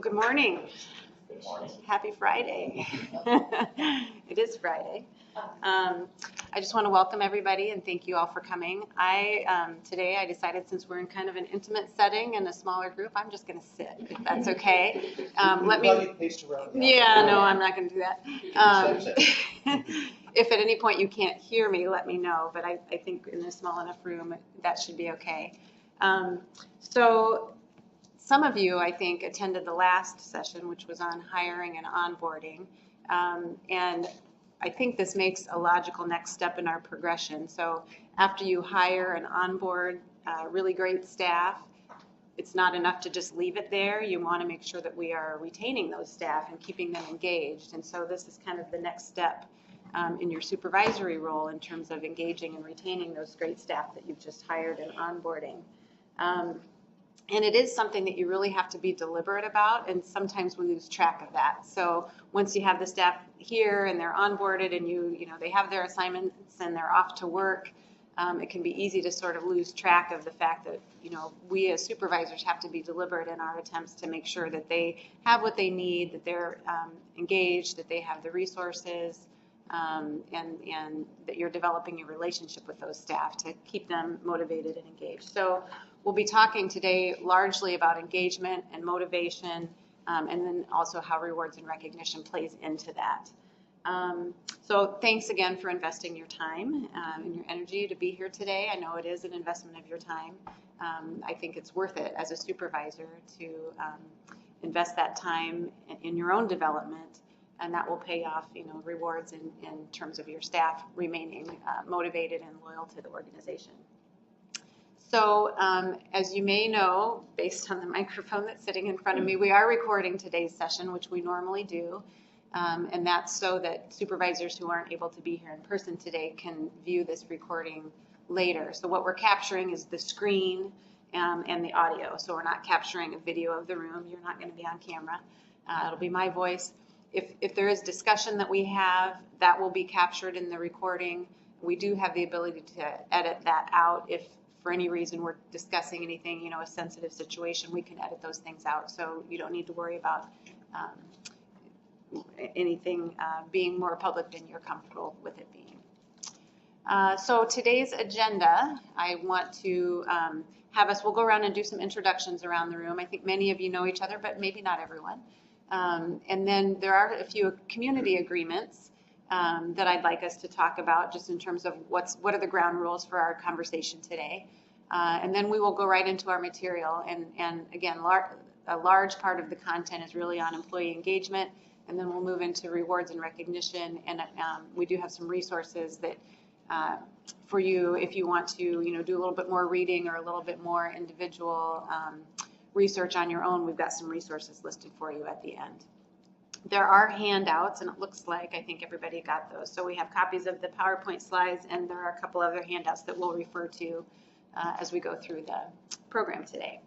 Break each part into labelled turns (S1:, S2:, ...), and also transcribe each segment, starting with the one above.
S1: Good morning.
S2: Good morning.
S1: Happy Friday. It is Friday. I just want to welcome everybody and thank you all for coming. Today I decided, since we're in kind of an intimate setting and a smaller group, I'm just going to sit, if that's okay. Yeah, no, I'm not going to do that. If at any point you can't hear me, let me know, but I think in a small enough room that should be okay. So some of you, I think, attended the last session, which was on hiring and onboarding. And I think this makes a logical next step in our progression. So after you hire and onboard really great staff, it's not enough to just leave it there. You want to make sure that we are retaining those staff and keeping them engaged. And so this is kind of the next step in your supervisory role in terms of engaging and retaining those great staff that you've just hired and onboarding. And it is something that you really have to be deliberate about, and sometimes we lose track of that. So once you have the staff here and they're onboarded and you know they have their assignments and they're off to work, it can be easy to sort of lose track of the fact that we as supervisors have to be deliberate in our attempts to make sure that they have what they need, that they're engaged, that they have the resources, and that you're developing a relationship with those staff to keep them motivated and engaged. So we'll be talking today largely about engagement and motivation, and then also how rewards and recognition plays into that. So thanks again for investing your time and your energy to be here today. I know it is an investment of your time. I think it's worth it as a supervisor to invest that time in your own development, and that will pay off, rewards in terms of your staff remaining motivated and loyal to the organization. So as you may know, based on the microphone that's sitting in front of me, we are recording today's session, which we normally do. And that's so that supervisors who aren't able to be here in person today can view this recording later. So what we're capturing is the screen and the audio. So we're not capturing a video of the room. You're not going to be on camera. It'll be my voice. If there is discussion that we have, that will be captured in the recording. We do have the ability to edit that out if for any reason we're discussing anything, a sensitive situation, we can edit those things out. So you don't need to worry about anything being more public than you're comfortable with it being. So today's agenda, I want to we'll go around and do some introductions around the room. I think many of you know each other, but maybe not everyone. And then there are a few community agreements that I'd like us to talk about, just in terms of what are the ground rules for our conversation today. And then we will go right into our material. And again, a large part of the content is really on employee engagement. And then we'll move into rewards and recognition. And we do have some resources that for you, if you want to, do a little bit more reading or a little bit more individual research on your own, we've got some resources listed for you at the end. There are handouts, and it looks like I think everybody got those. So we have copies of the PowerPoint slides, and there are a couple other handouts that we'll refer to as we go through the program today.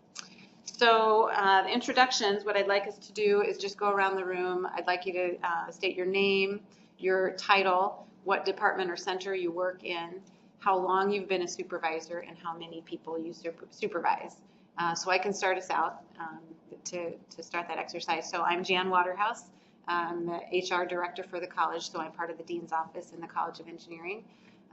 S1: So the introductions, what I'd like us to do is just go around the room. I'd like you to state your name, your title, what department or center you work in, how long you've been a supervisor, and how many people you supervise. So I can start us out to start that exercise. So I'm Jan Waterhouse. I'm the HR director for the college, so I'm part of the dean's office in the College of Engineering.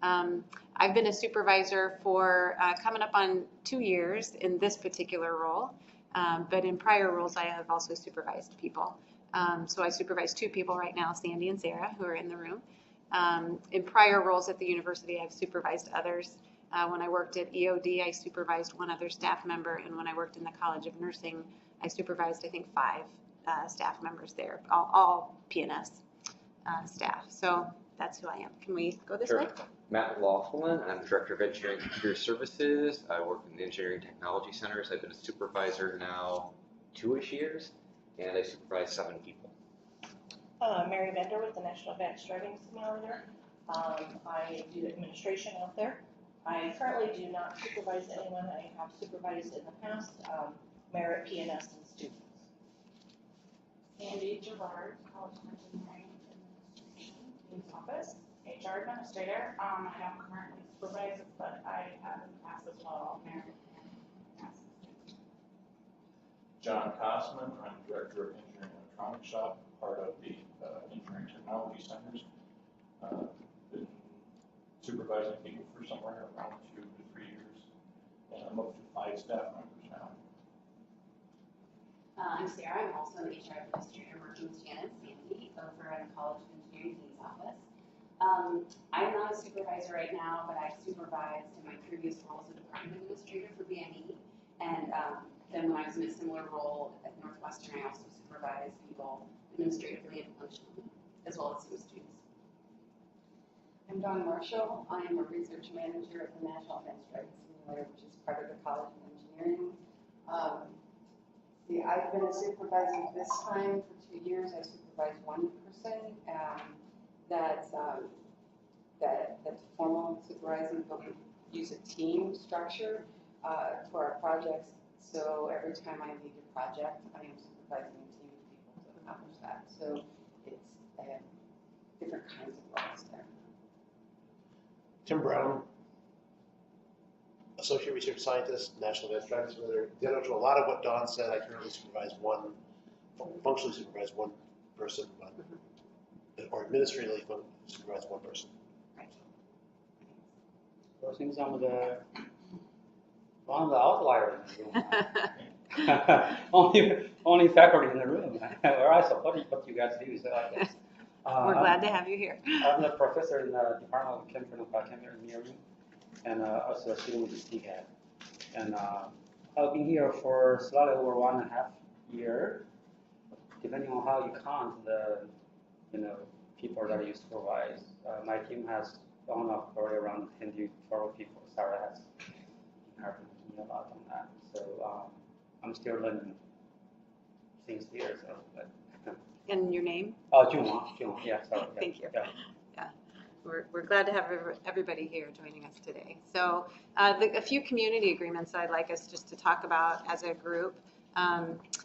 S1: I've been a supervisor for coming up on 2 years in this particular role, but in prior roles I have also supervised people. So I supervise 2 people right now, Sandy and Sarah, who are in the room. In prior roles at the university, I've supervised others. When I worked at EOD, I supervised 1 other staff member, and when I worked in the College of Nursing, I supervised, I think, 5 staff members there, all PNS staff. So that's who I am. Can we go this way?
S2: Matt Laughlin. I'm Director of Engineering and Computer Services. I work in the Engineering Technology Centers. I've been a supervisor now 2-ish years, and I supervise 7 people.
S3: Mary Bender with the National Advanced Driving Simulator. I do administration out there. I currently do not supervise anyone. I have supervised in the past, merit PNS and students.
S4: Sandy Gerard, College of Engineering Administration, Dean's Office, HR Administrator. I don't currently supervise, but I have in the past as well, merit and
S5: John Kosman. I'm Director of Engineering Electronics Shop, part of the Engineering Technology Centers. Been supervising people for somewhere around 2 to 3 years. And I'm up to 5 staff members now.
S6: I'm Sarah. I'm also an HR administrator working with Shannon Sandy over at the College of Engineering Dean's office. I'm not a supervisor right now, but I've supervised in my previous role as a department administrator for BME. And then when I was in a similar role at Northwestern, I also supervised people administratively and functionally, as well as some students.
S7: I'm Dawn Marshall. I am a research manager at the National Advanced Driving Simulator, which is part of the College of Engineering. I've been supervising this time for 2 years. I supervise one person. That's formal supervising, but we use a team structure for our projects. So every time I lead a project, I am supervising a team of people to accomplish that. So it's different kinds of roles there.
S8: Tim Brown, Associate Research Scientist, National Advanced Driving Simulator. To a lot of what Dawn said, I currently functionally supervise one person, but or administratively supervise one person.
S9: So it seems I'm one of the outliers in the room. only faculty in the room. Or I support what you guys do. So I guess.
S1: We're glad to have you here.
S9: I'm a professor in the Department of Chemical Engineering and also a student with the CCAD. And I've been here for slightly over 1.5 years, depending on how you count the, people that you supervise. My team has gone up probably around 10 to 12 people. Sarah has inherited me a lot on that. So I'm still learning things here. So, but,
S1: And your name?
S9: Oh, June, yeah, sorry. Yeah,
S1: Thank you.
S9: Yeah.
S1: Yeah, we're glad to have everybody here joining us today. So a few community agreements I'd like us just to talk about as a group.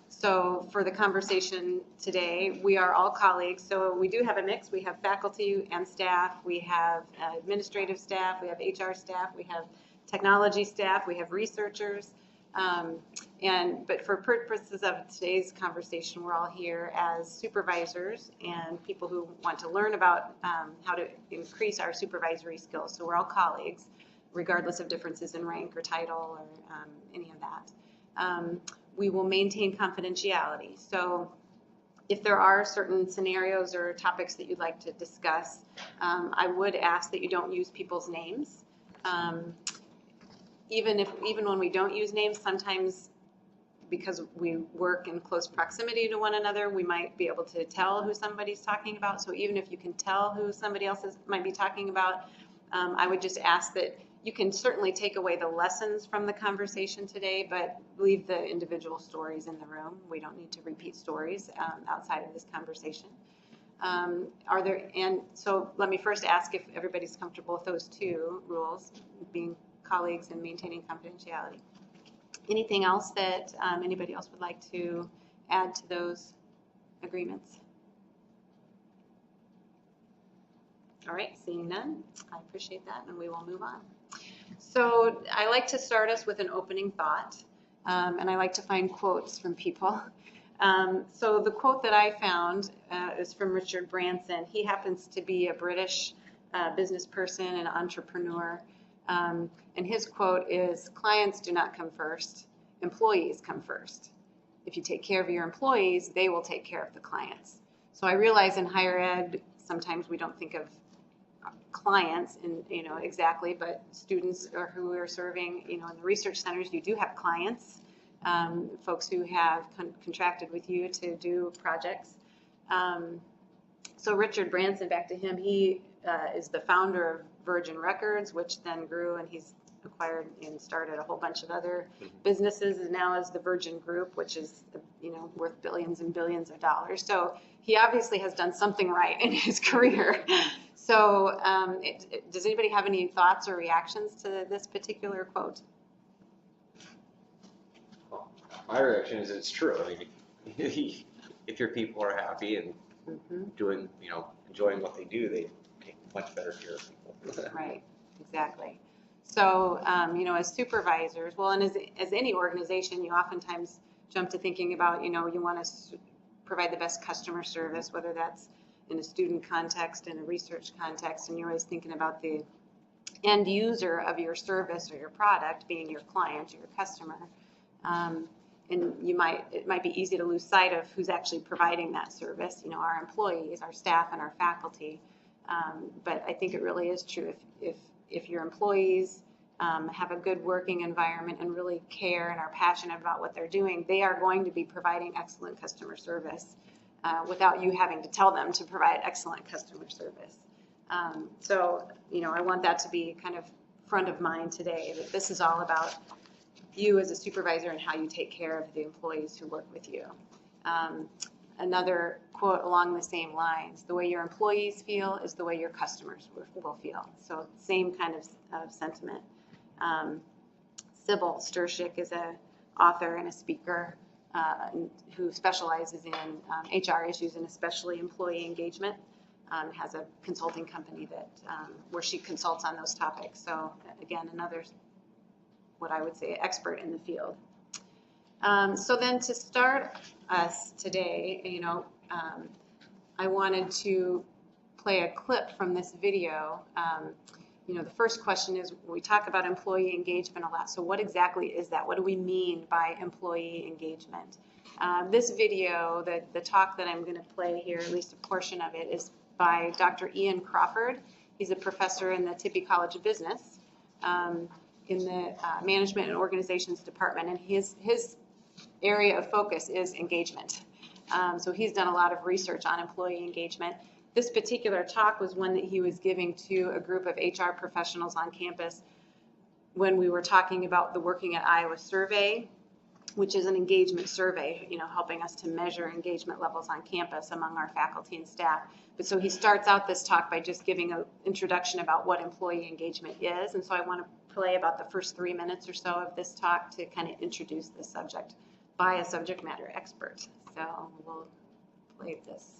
S1: So for the conversation today, we are all colleagues. So we do have a mix. We have faculty and staff. We have administrative staff. We have HR staff. We have technology staff. We have researchers. But for purposes of today's conversation, we're all here as supervisors and people who want to learn about how to increase our supervisory skills. So we're all colleagues, regardless of differences in rank or title or any of that. We will maintain confidentiality. So if there are certain scenarios or topics that you'd like to discuss, I would ask that you don't use people's names. Even when we don't use names, sometimes because we work in close proximity to one another, we might be able to tell who somebody's talking about. So even if you can tell who somebody else might be talking about, I would just ask that you can certainly take away the lessons from the conversation today, but leave the individual stories in the room. We don't need to repeat stories outside of this conversation. So let me first ask if everybody's comfortable with those two rules, being colleagues and maintaining confidentiality. Anything else that anybody else would like to add to those agreements? All right, seeing none, I appreciate that, and we will move on. So I like to start us with an opening thought, and I like to find quotes from people. So the quote that I found is from Richard Branson. He happens to be a British business person and entrepreneur. And his quote is, "Clients do not come first, employees come first. If you take care of your employees, they will take care of the clients." So I realize in higher ed, sometimes we don't think of clients exactly, but students who we're serving, in the research centers, you do have clients, folks who have contracted with you to do projects. So Richard Branson, back to him, he is the founder of Virgin Records, which then grew, and he's acquired and started a whole bunch of other businesses, and now is the Virgin Group, which is worth billions and billions of dollars. So he obviously has done something right in his career. So does anybody have any thoughts or reactions to this particular quote?
S2: Well, my reaction is it's true. I mean, if your people are happy and doing, enjoying what they do, they take much better care of people.
S1: Right, exactly. So, as supervisors, well, and as any organization, you oftentimes jump to thinking about, you want to provide the best customer service, whether that's in a student context, in a research context, and you're always thinking about the end user of your service or your product being your client or your customer. And it might be easy to lose sight of who's actually providing that service, our employees, our staff, and our faculty. But I think it really is true. If your employees have a good working environment and really care and are passionate about what they're doing, they are going to be providing excellent customer service without you having to tell them to provide excellent customer service. So, I want that to be kind of front of mind today, that this is all about you as a supervisor and how you take care of the employees who work with you. Another quote along the same lines, the way your employees feel is the way your customers will feel. So same kind of sentiment. Sybil Stershik is an author and a speaker who specializes in HR issues and especially employee engagement. Has a consulting company that where she consults on those topics. So again, another, what I would say, expert in the field. So then to start us today, I wanted to play a clip from this video. The first question is, we talk about employee engagement a lot. So what exactly is that? What do we mean by employee engagement? This video, the talk that I'm going to play here, at least a portion of it, is by Dr. Ian Crawford. He's a professor in the Tippie College of Business in the Management and Organizations Department, and his area of focus is engagement. So he's done a lot of research on employee engagement. This particular talk was one that he was giving to a group of HR professionals on campus when we were talking about the Working at Iowa survey, which is an engagement survey, helping us to measure engagement levels on campus among our faculty and staff. But so he starts out this talk by just giving an introduction about what employee engagement is. And so I want to play about the first 3 minutes or so of this talk to kind of introduce the subject by a subject matter expert. So we'll play this.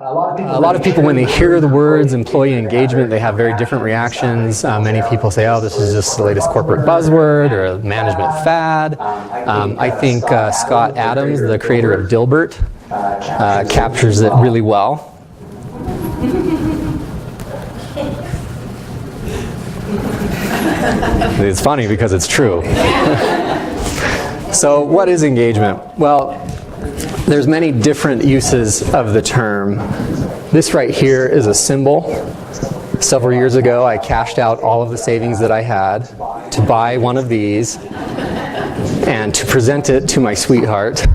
S10: A lot of people, when they hear the words employee engagement, they have very different reactions. Many people say, oh, this is just the latest corporate buzzword or a management fad. I think Scott Adams, the creator of Dilbert, captures it really well. It's funny because it's true. So what is engagement? Well, there's many different uses of the term. This right here is a symbol. Several years ago, I cashed out all of the savings that I had to buy one of these and to present it to my sweetheart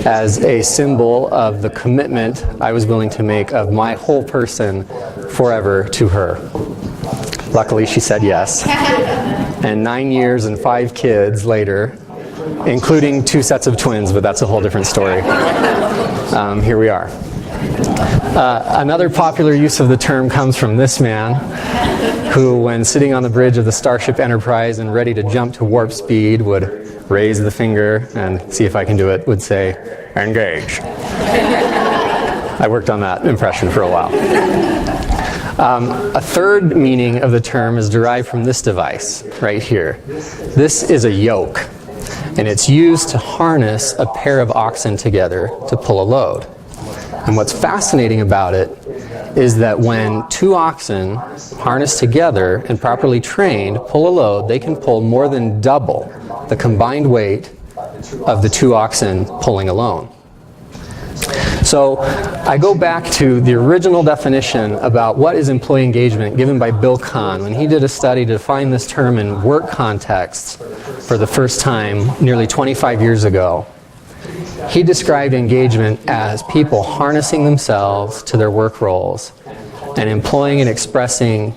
S10: as a symbol of the commitment I was willing to make of my whole person forever to her. Luckily, she said yes. And 9 years and 5 kids later, including 2 sets of twins, but that's a whole different story. Here we are. Another popular use of the term comes from this man, who, when sitting on the bridge of the Starship Enterprise and ready to jump to warp speed, would raise the finger and, see if I can do it, would say, engage. I worked on that impression for a while. A third meaning of the term is derived from this device right here. This is a yoke, and it's used to harness a pair of oxen together to pull a load. And what's fascinating about it is that when 2 oxen harnessed together and properly trained pull a load, they can pull more than double the combined weight of the 2 oxen pulling alone. So I go back to the original definition about what is employee engagement given by Bill Kahn when he did a study to define this term in work contexts for the first time nearly 25 years ago. He described engagement as people harnessing themselves to their work roles and employing and expressing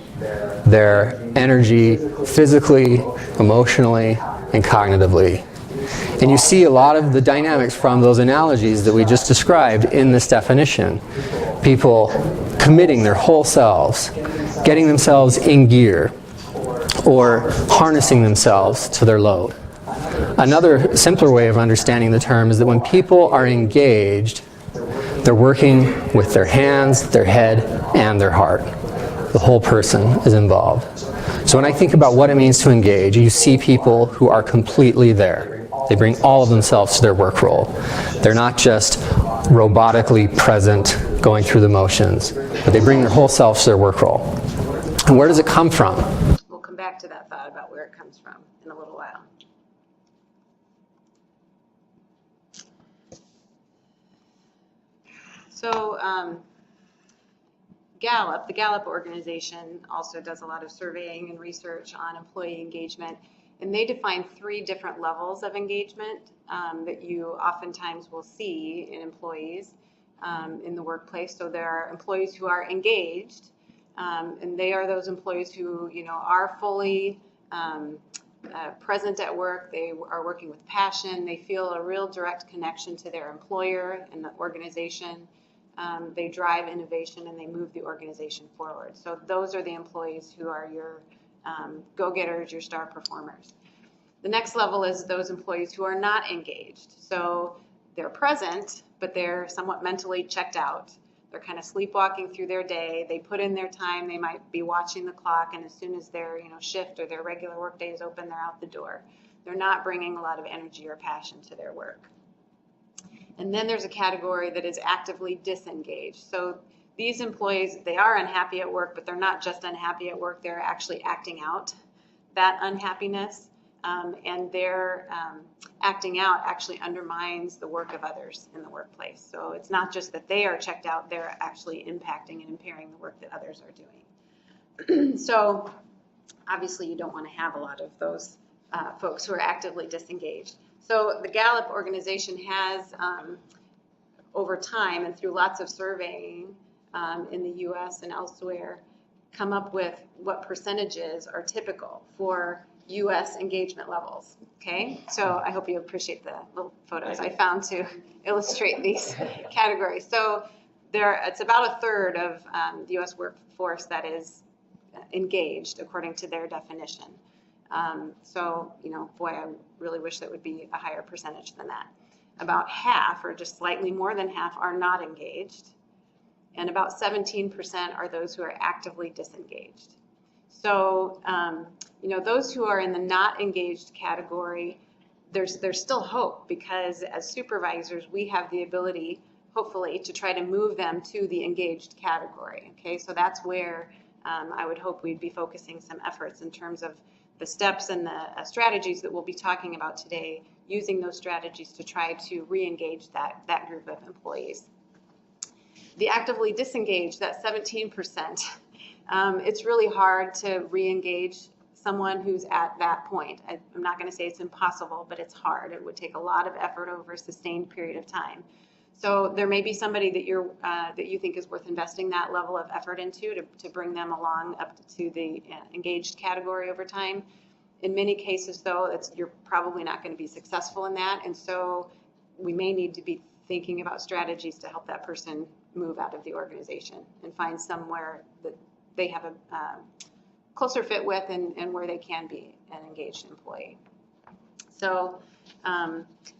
S10: their energy physically, emotionally, and cognitively. And you see a lot of the dynamics from those analogies that we just described in this definition. People committing their whole selves, getting themselves in gear, or harnessing themselves to their load. Another simpler way of understanding the term is that when people are engaged, they're working with their hands, their head, and their heart. The whole person is involved. So when I think about what it means to engage, you see people who are completely there. They bring all of themselves to their work role. They're not just robotically present, going through the motions, but they bring their whole selves to their work role. And where does it come from?
S1: We'll come back to that thought about where it comes from in a little while. So Gallup, the Gallup organization, also does a lot of surveying and research on employee engagement, and they define 3 different levels of engagement that you oftentimes will see in employees in the workplace. So there are employees who are engaged, and they are those employees who, are fully present at work. They are working with passion. They feel a real direct connection to their employer and the organization. They drive innovation and they move the organization forward. So those are the employees who are your go-getters, your star performers. The next level is those employees who are not engaged. So they're present, but they're somewhat mentally checked out. They're kind of sleepwalking through their day. They put in their time. They might be watching the clock, and as soon as their shift or their regular work day is open, they're out the door. They're not bringing a lot of energy or passion to their work. And then there's a category that is actively disengaged. So these employees, they are unhappy at work, but they're not just unhappy at work. They're actually acting out that unhappiness. And their acting out actually undermines the work of others in the workplace. So it's not just that they are checked out, they're actually impacting and impairing the work that others are doing. So obviously you don't want to have a lot of those folks who are actively disengaged. So the Gallup organization has, over time and through lots of surveying in the US and elsewhere, come up with what percentages are typical for US engagement levels. Okay, so I hope you appreciate the little photos I found to illustrate these categories. So it's about 1/3 of the US workforce that is engaged according to their definition. So, boy, I really wish that would be a higher percentage than that. About half, or just slightly more than half, are not engaged, and about 17% are those who are actively disengaged. So, those who are in the not engaged category, there's still hope, because as supervisors, we have the ability, hopefully, to try to move them to the engaged category. Okay, so that's where I would hope we'd be focusing some efforts in terms of the steps and the strategies that we'll be talking about today, using those strategies to try to re-engage that group of employees. The actively disengaged, that 17%, it's really hard to re-engage someone who's at that point. I'm not going to say it's impossible, but it's hard. It would take a lot of effort over a sustained period of time. So there may be somebody that you think is worth investing that level of effort into to bring them along up to the engaged category over time. In many cases, though, you're probably not going to be successful in that, and so we may need to be thinking about strategies to help that person move out of the organization and find somewhere that they have a closer fit with and where they can be an engaged employee. So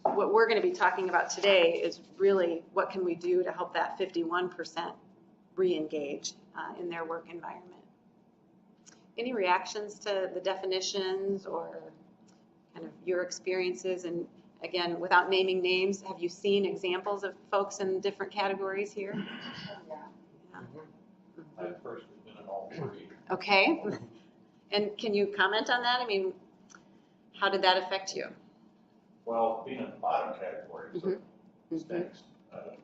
S1: what we're going to be talking about today is really what can we do to help that 51% re-engage in their work environment. Any reactions to the definitions or kind of your experiences? And again, without naming names, have you seen examples of folks in different categories here?
S3: Yeah.
S5: I've personally been in all 3.
S1: Okay. And can you comment on that? I mean, how did that affect you?
S5: Well, being in the bottom category, so stinks.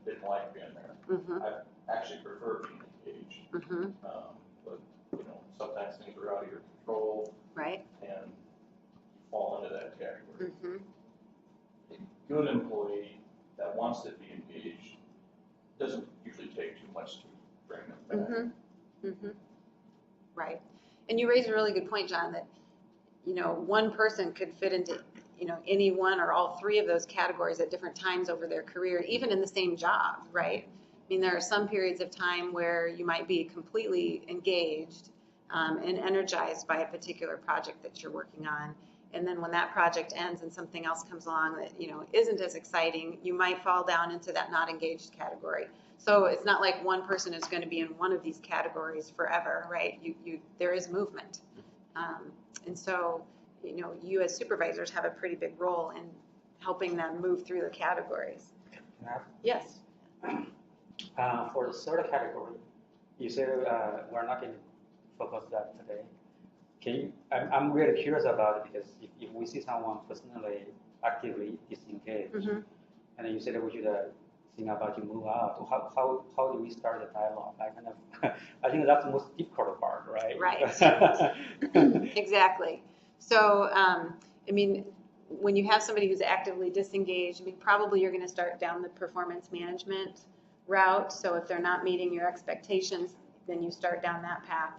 S5: Didn't like being there. I actually prefer being engaged. But, sometimes things are out of your control.
S1: Right.
S5: And you fall into that category. A good employee that wants to be engaged doesn't usually take too much to bring them back.
S1: Right. And you raise a really good point, John, that, one person could fit into, any one or all 3 of those categories at different times over their career, even in the same job, right? I mean, there are some periods of time where you might be completely engaged and energized by a particular project that you're working on. And then when that project ends and something else comes along that, isn't as exciting, you might fall down into that not engaged category. So it's not like one person is going to be in one of these categories forever, right? There is movement. And so, you as supervisors have a pretty big role in helping them move through the categories. Yes.
S9: For the third category, you said we're not going to focus that today. Can you? I'm really curious about it because if we see someone personally actively disengaged, and then you said that we should think about to move out. How do we start the dialogue? I think that's the most difficult part, right?
S1: Right. Exactly. So, when you have somebody who's actively disengaged, probably you're going to start down the performance management route. So if they're not meeting your expectations, then you start down that path.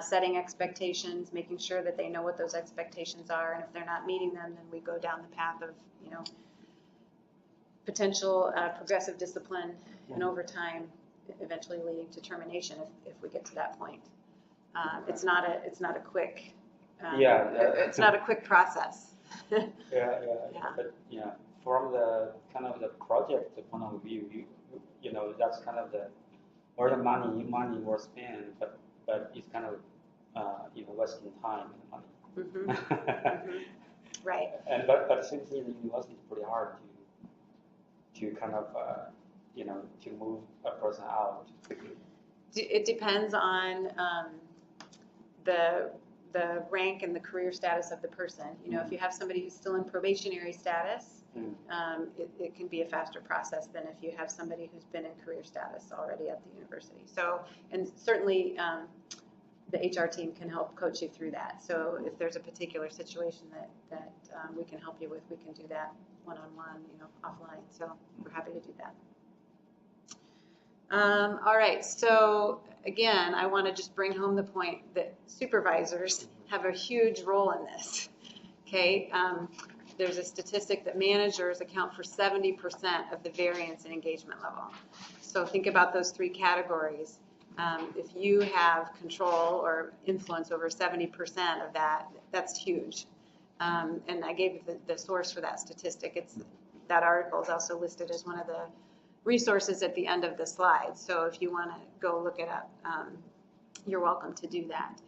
S1: Setting expectations, making sure that they know what those expectations are, and if they're not meeting them, then we go down the path of, potential progressive discipline and overtime, eventually leading to termination if we get to that point. It's not a quick. It's not a quick process.
S9: But from the kind of the project point of view, that's kind of where the money was spent, but it's kind of wasting time and money.
S1: Right.
S9: And but the same thing in the university is pretty hard to kind of to move a person out.
S1: It depends on the rank and the career status of the person. If you have somebody who's still in probationary status, it can be a faster process than if you have somebody who's been in career status already at the university. So, and certainly the HR team can help coach you through that. So if there's a particular situation that we can help you with, we can do that one-on-one, offline. So we're happy to do that. All right, so again, I want to just bring home the point that supervisors have a huge role in this, okay? There's a statistic that managers account for 70% of the variance in engagement level. So think about those three categories. If you have control or influence over 70% of that, that's huge. And I gave the source for that statistic. That article is also listed as one of the resources at the end of the slide. So if you want to go look it up, you're welcome to do that.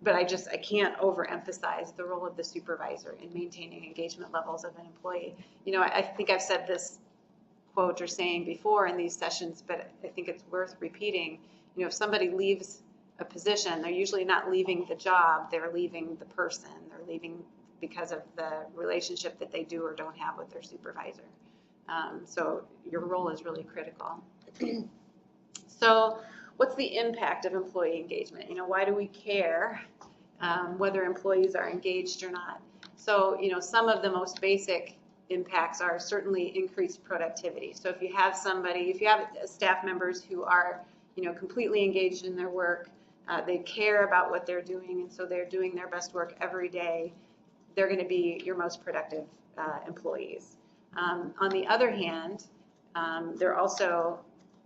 S1: But I can't overemphasize the role of the supervisor in maintaining engagement levels of an employee. I think I've said this quote or saying before in these sessions, but I think it's worth repeating. If somebody leaves a position, they're usually not leaving the job, they're leaving the person. They're leaving because of the relationship that they do or don't have with their supervisor. So your role is really critical. So what's the impact of employee engagement? Why do we care whether employees are engaged or not? So, some of the most basic impacts are certainly increased productivity. So if you have staff members who are, completely engaged in their work, they care about what they're doing, and so they're doing their best work every day, they're going to be your most productive employees. On the other hand, they're also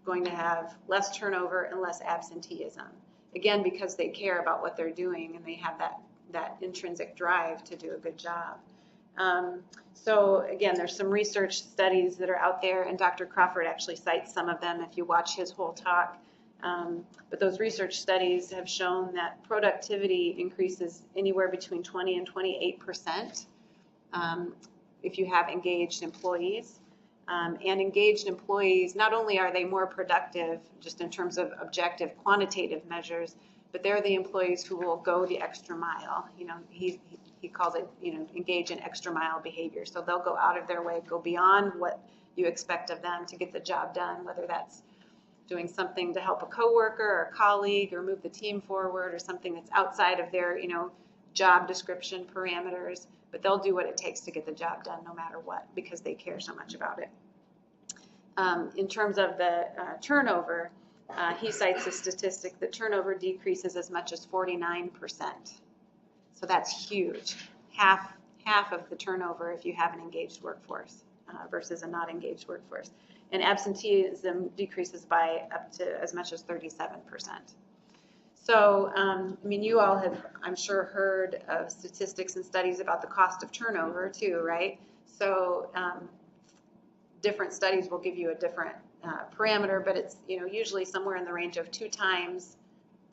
S1: going to have less turnover and less absenteeism. Again, because they care about what they're doing and they have that intrinsic drive to do a good job. So again, there's some research studies that are out there, and Dr. Crawford actually cites some of them if you watch his whole talk. But those research studies have shown that productivity increases anywhere between 20 and 28% if you have engaged employees. And engaged employees, not only are they more productive just in terms of objective quantitative measures, but they're the employees who will go the extra mile. He calls it, engage in extra mile behavior. So they'll go out of their way, go beyond what you expect of them to get the job done, whether that's doing something to help a coworker or a colleague or move the team forward or something that's outside of their, job description parameters. But they'll do what it takes to get the job done no matter what because they care so much about it. In terms of the turnover, he cites a statistic that turnover decreases as much as 49%. So that's huge. Half of the turnover if you have an engaged workforce versus a not engaged workforce. And absenteeism decreases by up to as much as 37%. So, you all have, I'm sure, heard of statistics and studies about the cost of turnover too, right? So different studies will give you a different parameter, but it's, usually somewhere in the range of 2 times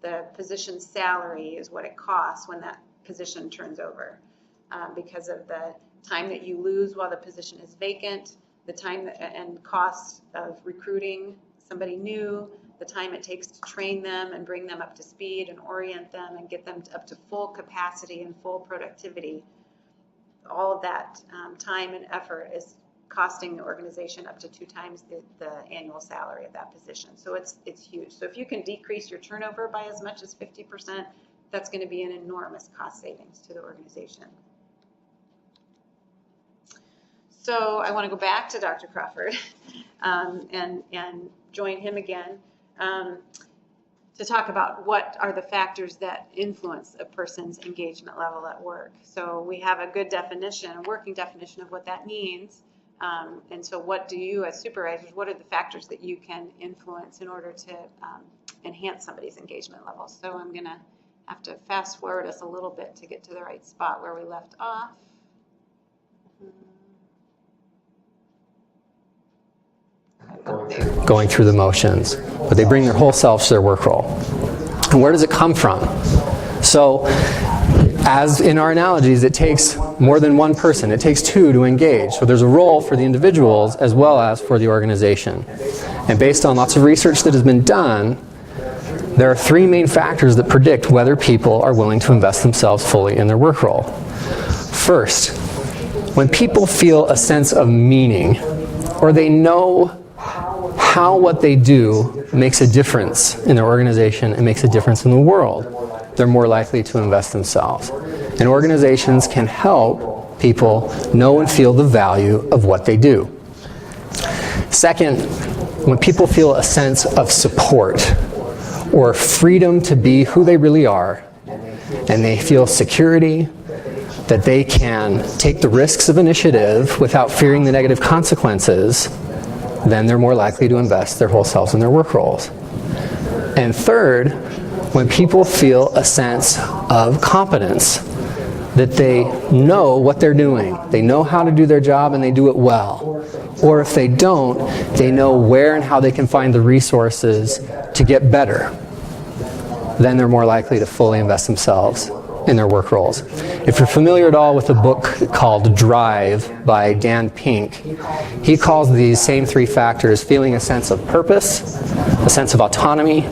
S1: the position's salary is what it costs when that position turns over, because of the time that you lose while the position is vacant, the time and cost of recruiting somebody new, the time it takes to train them and bring them up to speed and orient them and get them up to full capacity and full productivity. All of that time and effort is costing the organization up to 2 times the annual salary of that position. So it's huge. So if you can decrease your turnover by as much as 50%, that's going to be an enormous cost savings to the organization. So I want to go back to Dr. Crawford and join him again to talk about what are the factors that influence a person's engagement level at work. So we have a good definition, a working definition of what that means. And so what do you as supervisors, what are the factors that you can influence in order to enhance somebody's engagement level? So I'm going to have to fast forward us a little bit to get to the right spot where we left off.
S10: Going through the motions, but they bring their whole selves to their work role. And where does it come from? So, as in our analogies, it takes more than one person. It takes 2 to engage. So there's a role for the individuals as well as for the organization. And based on lots of research that has been done, there are 3 main factors that predict whether people are willing to invest themselves fully in their work role. First, when people feel a sense of meaning, or they know how what they do makes a difference in their organization and makes a difference in the world, they're more likely to invest themselves. And organizations can help people know and feel the value of what they do. Second, when people feel a sense of support or freedom to be who they really are, and they feel security, that they can take the risks of initiative without fearing the negative consequences, then they're more likely to invest their whole selves in their work roles. And third, when people feel a sense of competence, that they know what they're doing, they know how to do their job and they do it well. Or if they don't, they know where and how they can find the resources to get better, then they're more likely to fully invest themselves in their work roles. If you're familiar at all with a book called Drive by Dan Pink, he calls these same 3 factors feeling a sense of purpose, a sense of autonomy,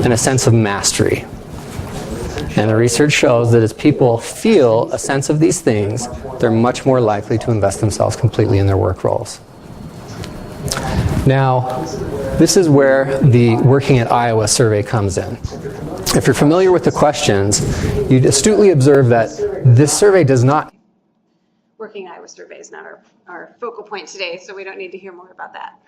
S10: and a sense of mastery. And the research shows that as people feel a sense of these things, they're much more likely to invest themselves completely in their work roles. Now, this is where the Working at Iowa survey comes in. If you're familiar with the questions, you'd astutely observe that this survey does not...
S1: Working at Iowa survey is not our focal point today, so we don't need to hear more about that.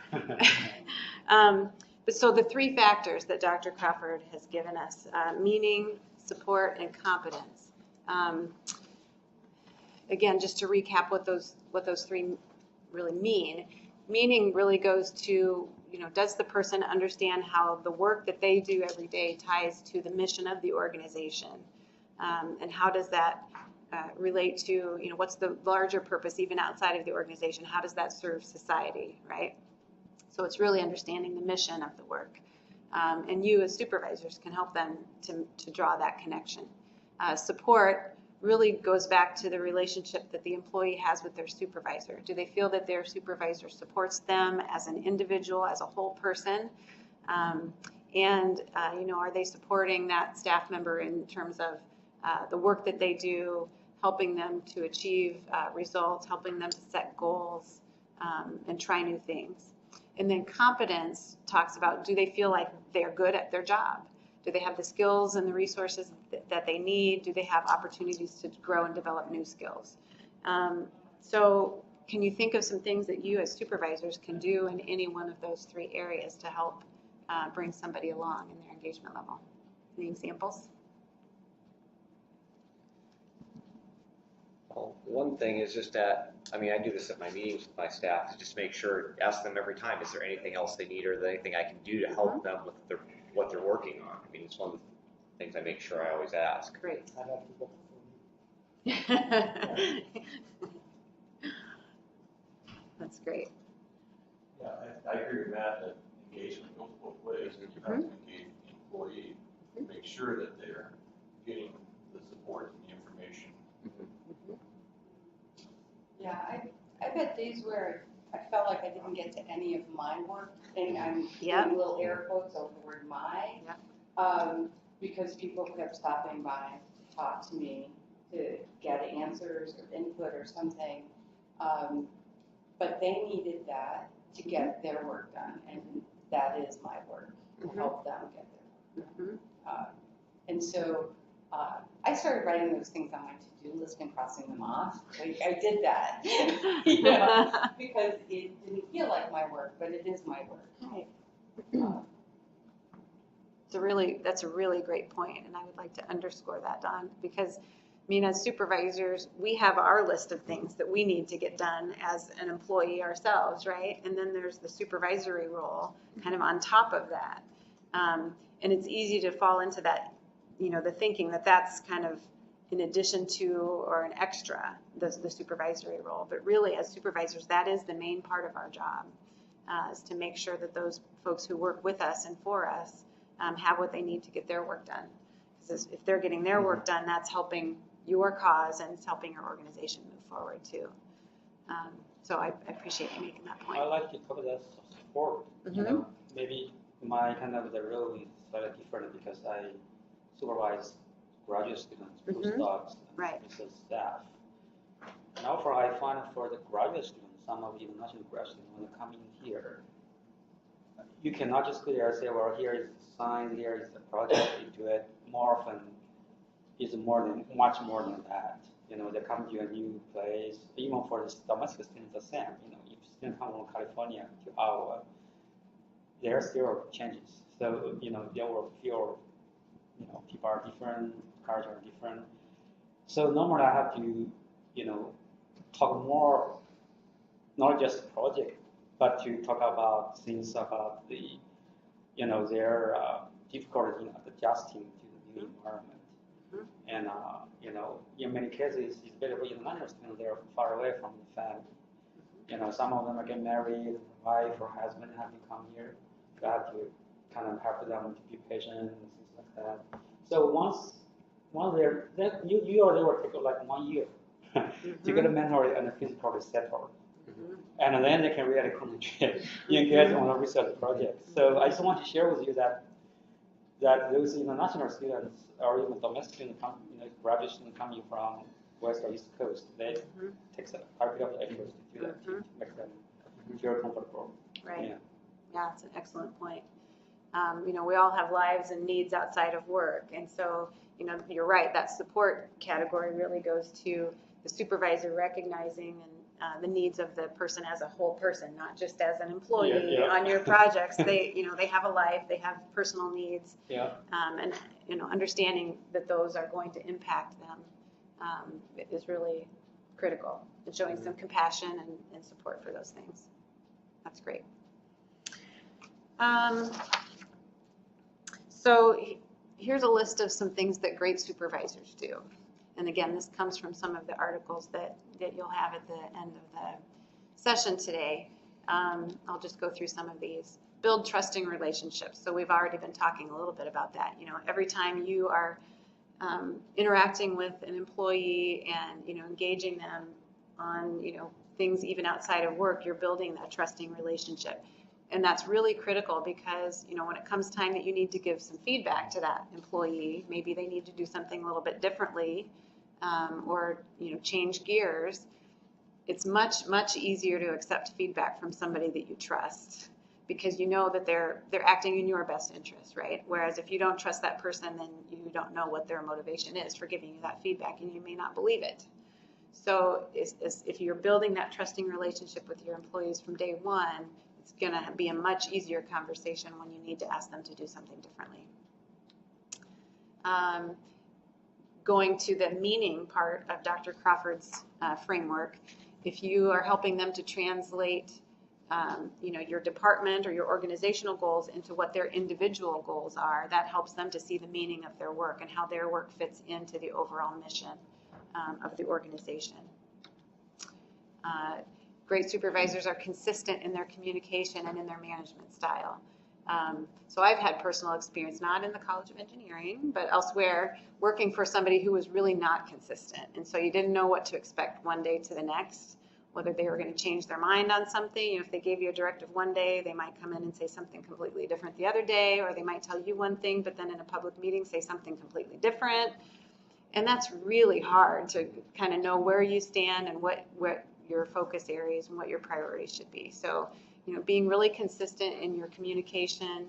S1: But so the 3 factors that Dr. Crawford has given us, meaning, support, and competence. Again, just to recap what those 3 really mean. Meaning really goes to, does the person understand how the work that they do every day ties to the mission of the organization? And how does that relate to, what's the larger purpose even outside of the organization? How does that serve society, right? So it's really understanding the mission of the work. And you as supervisors can help them to draw that connection. Support really goes back to the relationship that the employee has with their supervisor. Do they feel that their supervisor supports them as an individual, as a whole person? Are they supporting that staff member in terms of the work that they do, helping them to achieve results, helping them to set goals, and try new things? And then competence talks about, do they feel like they're good at their job? Do they have the skills and the resources that they need? Do they have opportunities to grow and develop new skills? So can you think of some things that you as supervisors can do in any one of those 3 areas to help bring somebody along in their engagement level? Any examples?
S2: Well, one thing is just that, I do this at my meetings with my staff, to just make sure, ask them every time, is there anything else they need or is there anything I can do to help them with what they're working on? It's one of the things I make sure I always ask.
S1: Great. That's great.
S5: Yeah, I agree with Matt that, engagement goes both ways. You have to engage the employee, make sure that they're getting the support and the information.
S7: Yeah, I've had days where I felt like I didn't get to any of my work, and I'm
S1: Yep.
S7: doing little air quotes over the word my, because people kept stopping by to talk to me to get answers or input or something. But they needed that to get their work done, and that is my work, to help them get their work done. And so I started writing those things on my to-do list and crossing them off. I did that, you know, because it didn't feel like my work, but it is my work.
S1: Right. That's a really great point, and I would like to underscore that, Dawn, because I mean, as supervisors, we have our list of things that we need to get done as an employee ourselves, right? And then there's the supervisory role kind of on top of that. And it's easy to fall into that, you know, the thinking that that's kind of in addition to or an extra, the supervisory role. But really, as supervisors, that is the main part of our job, is to make sure that those folks who work with us and for us have what they need to get their work done. Because if they're getting their work done, that's helping your cause and it's helping your organization move forward too. So I appreciate you making that point.
S9: I like to talk about support. You know, maybe my kind of the role is slightly different because I supervise graduate students, postdocs, and research staff. Now, I find for the graduate students, some of the international graduate students, when they come in here, you cannot just go there and say, well, here is the science, here is the project, you do it. More often, it's much more than that. You know, they come to a new place, even for the domestic students, the same. You know, if students come from California to Iowa, there are still changes. So, you know, they will feel, you know, people are different, cultures are different. So normally I have to, you know, talk more, not just project, but to talk about things about the, you know, their difficulty in adjusting to the new environment. And, you know, in many cases, it's better for international students, they're far away from the family. You know, some of them are getting married, wife or husband have to come here. You have to kind of help them to be patient and things like that. So once they're, you or they will take like 1 year to get a mentor and a physical settled. And then they can really concentrate, engage on a research project. So I just want to share with you that those international students or even domestic students, graduate students coming from West or East Coast, they take quite a bit of effort to do that, to make them feel comfortable.
S1: Right. Yeah, it's an excellent point. You know, we all have lives and needs outside of work. And so, you know, you're right, that support category really goes to the supervisor recognizing and the needs of the person as a whole person, not just as an employee on your projects. They, you know, they have a life, they have personal needs, and, you know, understanding that those are going to impact them is really critical, and showing some compassion and support for those things. That's great. So here's a list of some things that great supervisors do. And again, this comes from some of the articles that you'll have at the end of the session today. I'll just go through some of these. Build trusting relationships. So we've already been talking a little bit about that. You know, every time you are interacting with an employee and, you know, engaging them on, you know, things even outside of work, you're building that trusting relationship. And that's really critical because, you know, when it comes time that you need to give some feedback to that employee, maybe they need to do something a little bit differently, or, you know, change gears, it's much, much easier to accept feedback from somebody that you trust because you know that they're acting in your best interest, right? Whereas if you don't trust that person, then you don't know what their motivation is for giving you that feedback and you may not believe it. So if you're building that trusting relationship with your employees from day one, it's going to be a much easier conversation when you need to ask them to do something differently. Going to the meaning part of Dr. Crawford's framework, if you are helping them to translate you know, your department or your organizational goals into what their individual goals are, that helps them to see the meaning of their work and how their work fits into the overall mission of the organization. Great supervisors are consistent in their communication and in their management style. So I've had personal experience, not in the College of Engineering, but elsewhere, working for somebody who was really not consistent. And so you didn't know what to expect one day to the next, whether they were going to change their mind on something. You know, if they gave you a directive one day, they might come in and say something completely different the other day, or they might tell you one thing, but then in a public meeting say something completely different. And that's really hard to kind of know where you stand and what your focus areas and what your priorities should be. So, you know, being really consistent in your communication,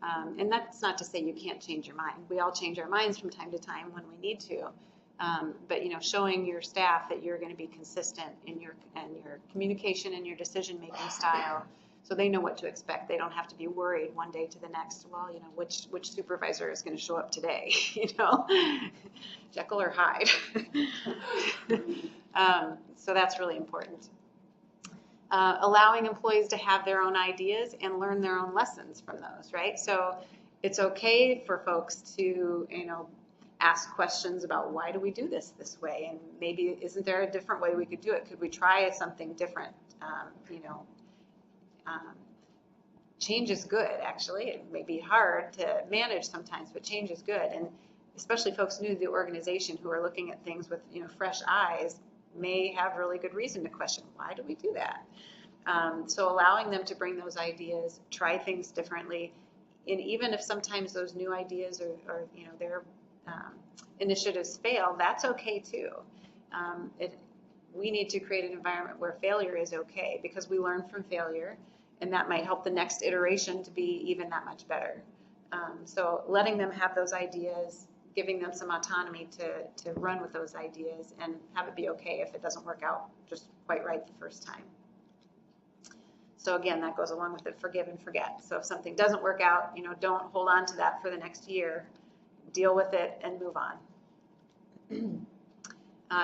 S1: and that's not to say you can't change your mind. We all change our minds from time to time when we need to. But, you know, showing your staff that you're going to be consistent in your communication and your decision-making style, so they know what to expect. They don't have to be worried one day to the next. Well, you know, which supervisor is going to show up today? You know, Jekyll or Hyde. So that's really important. Allowing employees to have their own ideas and learn their own lessons from those, right? So it's okay for folks to, you know, ask questions about why do we do this way, and maybe isn't there a different way we could do it? Could we try something different? You know, change is good, actually. It may be hard to manage sometimes, but change is good. And especially folks new to the organization who are looking at things with, you know, fresh eyes may have really good reason to question, why do we do that? So allowing them to bring those ideas, try things differently, and even if sometimes those new ideas or you know, their initiatives fail, that's okay too. We need to create an environment where failure is okay, because we learn from failure, and that might help the next iteration to be even that much better. So letting them have those ideas, giving them some autonomy to run with those ideas, and have it be okay if it doesn't work out just quite right the first time. So again, that goes along with it, forgive and forget. So if something doesn't work out, you know, don't hold on to that for the next year. Deal with it and move on.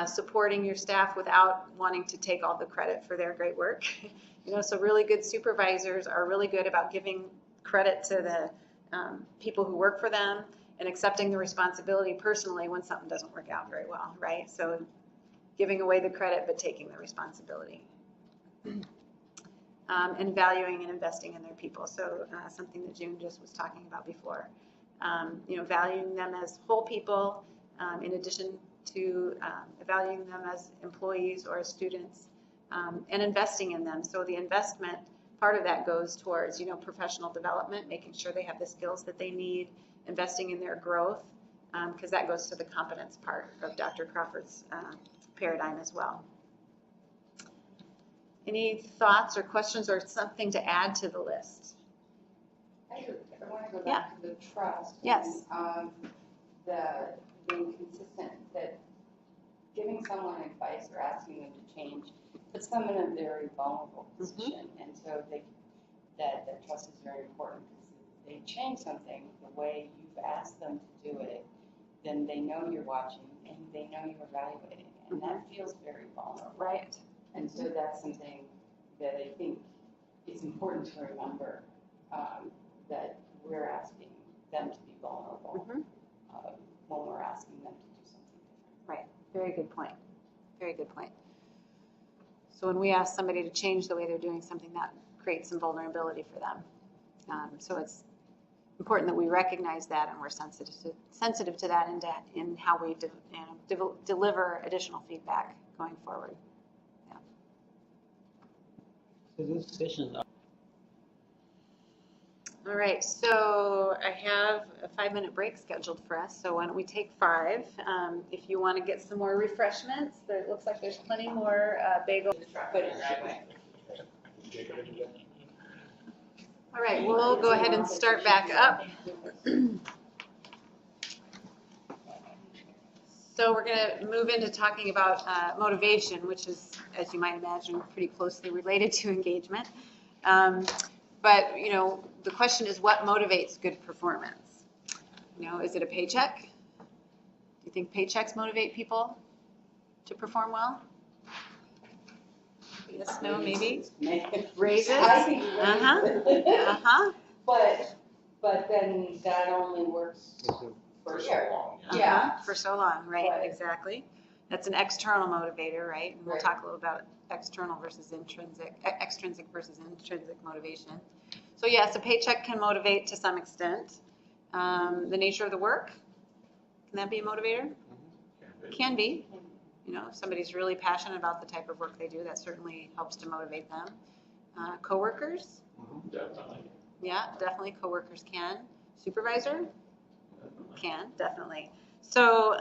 S1: Supporting your staff without wanting to take all the credit for their great work. You know, so really good supervisors are really good about giving credit to the people who work for them and accepting the responsibility personally when something doesn't work out very well, right? So giving away the credit but taking the responsibility. And valuing and investing in their people. So something that June just was talking about before. You know, valuing them as whole people, in addition to valuing them as employees or as students, and investing in them. So the investment, part of that goes towards, you know, professional development, making sure they have the skills that they need, investing in their growth, because that goes to the competence part of Dr. Crawford's paradigm as well. Any thoughts or questions or something to add to the list?
S7: I want to go back to the trust.
S1: Yes.
S7: And, the being consistent, that giving someone advice or asking them to change puts them in a very vulnerable position. And so that trust is very important, because if they change something the way you've asked them to do it, then they know you're watching and they know you're evaluating. And that feels very vulnerable.
S1: Right.
S7: And so that's something that I think is important to remember, that we're asking them to be vulnerable when we're asking them to do something different.
S1: Right. Very good point. Very good point. So when we ask somebody to change the way they're doing something, that creates some vulnerability for them. So it's important that we recognize that and we're sensitive to that in how we deliver additional feedback going forward.
S9: So this session.
S1: All right, so I have a 5-minute break scheduled for us, so why don't we take 5? If you want to get some more refreshments, it looks like there's plenty more bagels. All right, we'll go ahead and start back up. So we're going to move into talking about motivation, which is, as you might imagine, pretty closely related to engagement. But, you know, the question is, what motivates good performance? You know, is it a paycheck? Do you think paychecks motivate people to perform well? Yes, no, maybe? Raises?
S7: I think
S1: Uh-huh.
S7: But then that only works for
S5: so
S7: sure.
S5: long.
S7: Yeah.
S1: For so long, right,
S7: Right.
S1: exactly. That's an external motivator, right? And we'll
S7: Right.
S1: talk a little about external versus extrinsic versus intrinsic motivation. So yes, a paycheck can motivate to some extent. The nature of the work, can that be a motivator? Can be. You know, if somebody's really passionate about the type of work they do, that certainly helps to motivate them. Coworkers?
S5: Definitely.
S1: Yeah, definitely coworkers can. Supervisor? Can, definitely. So,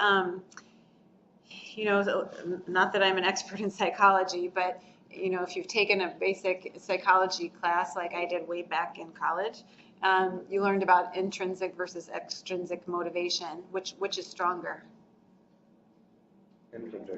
S1: you know, not that I'm an expert in psychology, but, you know, if you've taken a basic psychology class like I did way back in college, you learned about intrinsic versus extrinsic motivation. Which is stronger?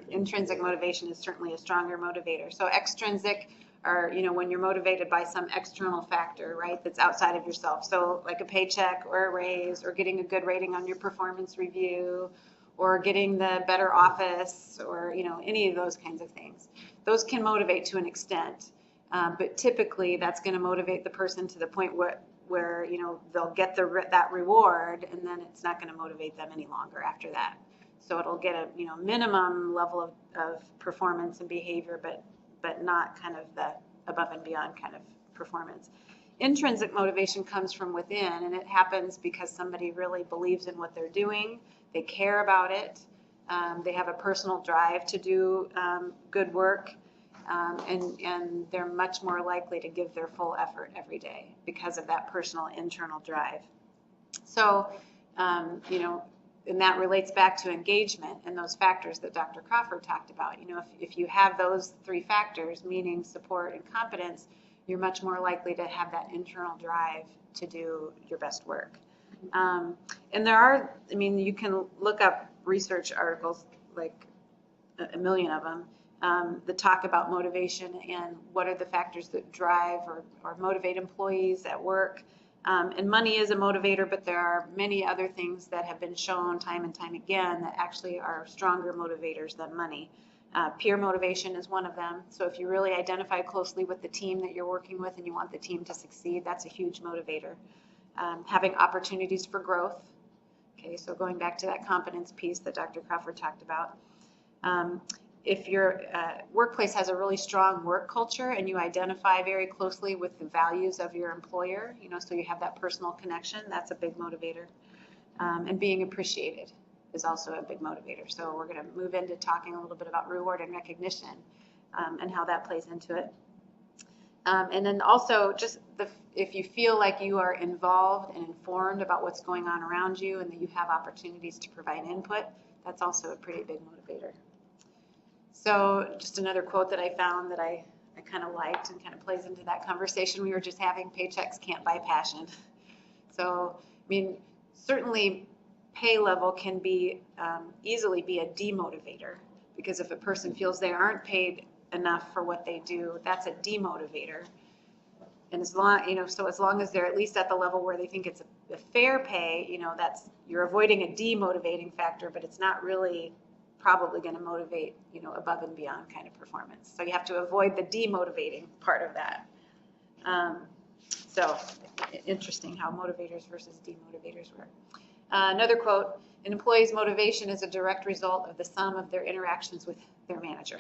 S1: Intrinsic motivation is certainly a stronger motivator. So extrinsic are, you know, when you're motivated by some external factor, right, that's outside of yourself. So like a paycheck or a raise or getting a good rating on your performance review or getting the better office or, you know, any of those kinds of things. Those can motivate to an extent, but typically that's going to motivate the person to the point where you know, they'll get that reward and then it's not going to motivate them any longer after that. So it'll get a, you know, minimum level of performance and behavior, but not kind of the above and beyond kind of performance. Intrinsic motivation comes from within, and it happens because somebody really believes in what they're doing. They care about it. They have a personal drive to do good work, and they're much more likely to give their full effort every day because of that personal internal drive. So, you know, and that relates back to engagement and those factors that Dr. Crawford talked about. You know, if you have those three factors, meaning support and competence, you're much more likely to have that internal drive to do your best work. And there are, I mean, you can look up research articles, like a million of them, that talk about motivation and what are the factors that drive or motivate employees at work. And money is a motivator, but there are many other things that have been shown time and time again that actually are stronger motivators than money. Peer motivation is one of them. So if you really identify closely with the team that you're working with and you want the team to succeed, that's a huge motivator. Having opportunities for growth. Okay, so going back to that competence piece that Dr. Crawford talked about. If your workplace has a really strong work culture and you identify very closely with the values of your employer, you know, so you have that personal connection, that's a big motivator. And being appreciated is also a big motivator. So we're going to move into talking a little bit about reward and recognition and how that plays into it. And then also just if you feel like you are involved and informed about what's going on around you and that you have opportunities to provide input, that's also a pretty big motivator. So just another quote that I found that I kind of liked and kind of plays into that conversation we were just having, paychecks can't buy passion. So, I mean, certainly pay level can be easily be a demotivator, because if a person feels they aren't paid enough for what they do, that's a demotivator. And as long, you know, so as long as they're at least at the level where they think it's a fair pay, you know, you're avoiding a demotivating factor, but it's not really probably going to motivate, you know, above and beyond kind of performance. So you have to avoid the demotivating part of that. So interesting how motivators versus demotivators work. Another quote, an employee's motivation is a direct result of the sum of their interactions with their manager.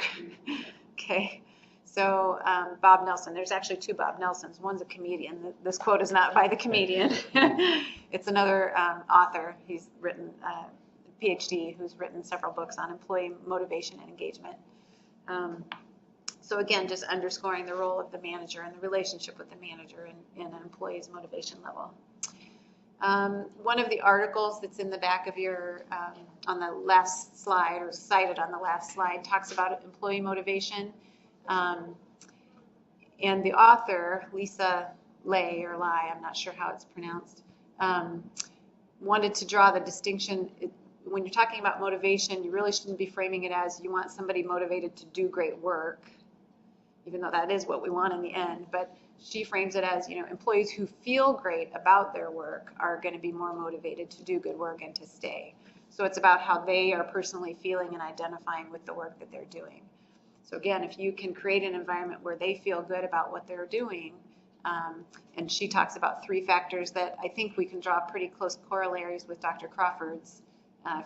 S1: Okay, so Bob Nelson, there's actually two Bob Nelsons. One's a comedian. This quote is not by the comedian. It's another author. He's written PhD, who's written several books on employee motivation and engagement. So again, just underscoring the role of the manager and the relationship with the manager in an employee's motivation level. One of the articles that's in the back of your, on the last slide, or cited on the last slide, talks about employee motivation. And the author, Lisa Lay, or Lai, I'm not sure how it's pronounced, wanted to draw the distinction. When you're talking about motivation, you really shouldn't be framing it as you want somebody motivated to do great work, even though that is what we want in the end. But she frames it as, you know, employees who feel great about their work are going to be more motivated to do good work and to stay. So it's about how they are personally feeling and identifying with the work that they're doing. So again, if you can create an environment where they feel good about what they're doing, and she talks about three factors that I think we can draw pretty close corollaries with Dr. Crawford's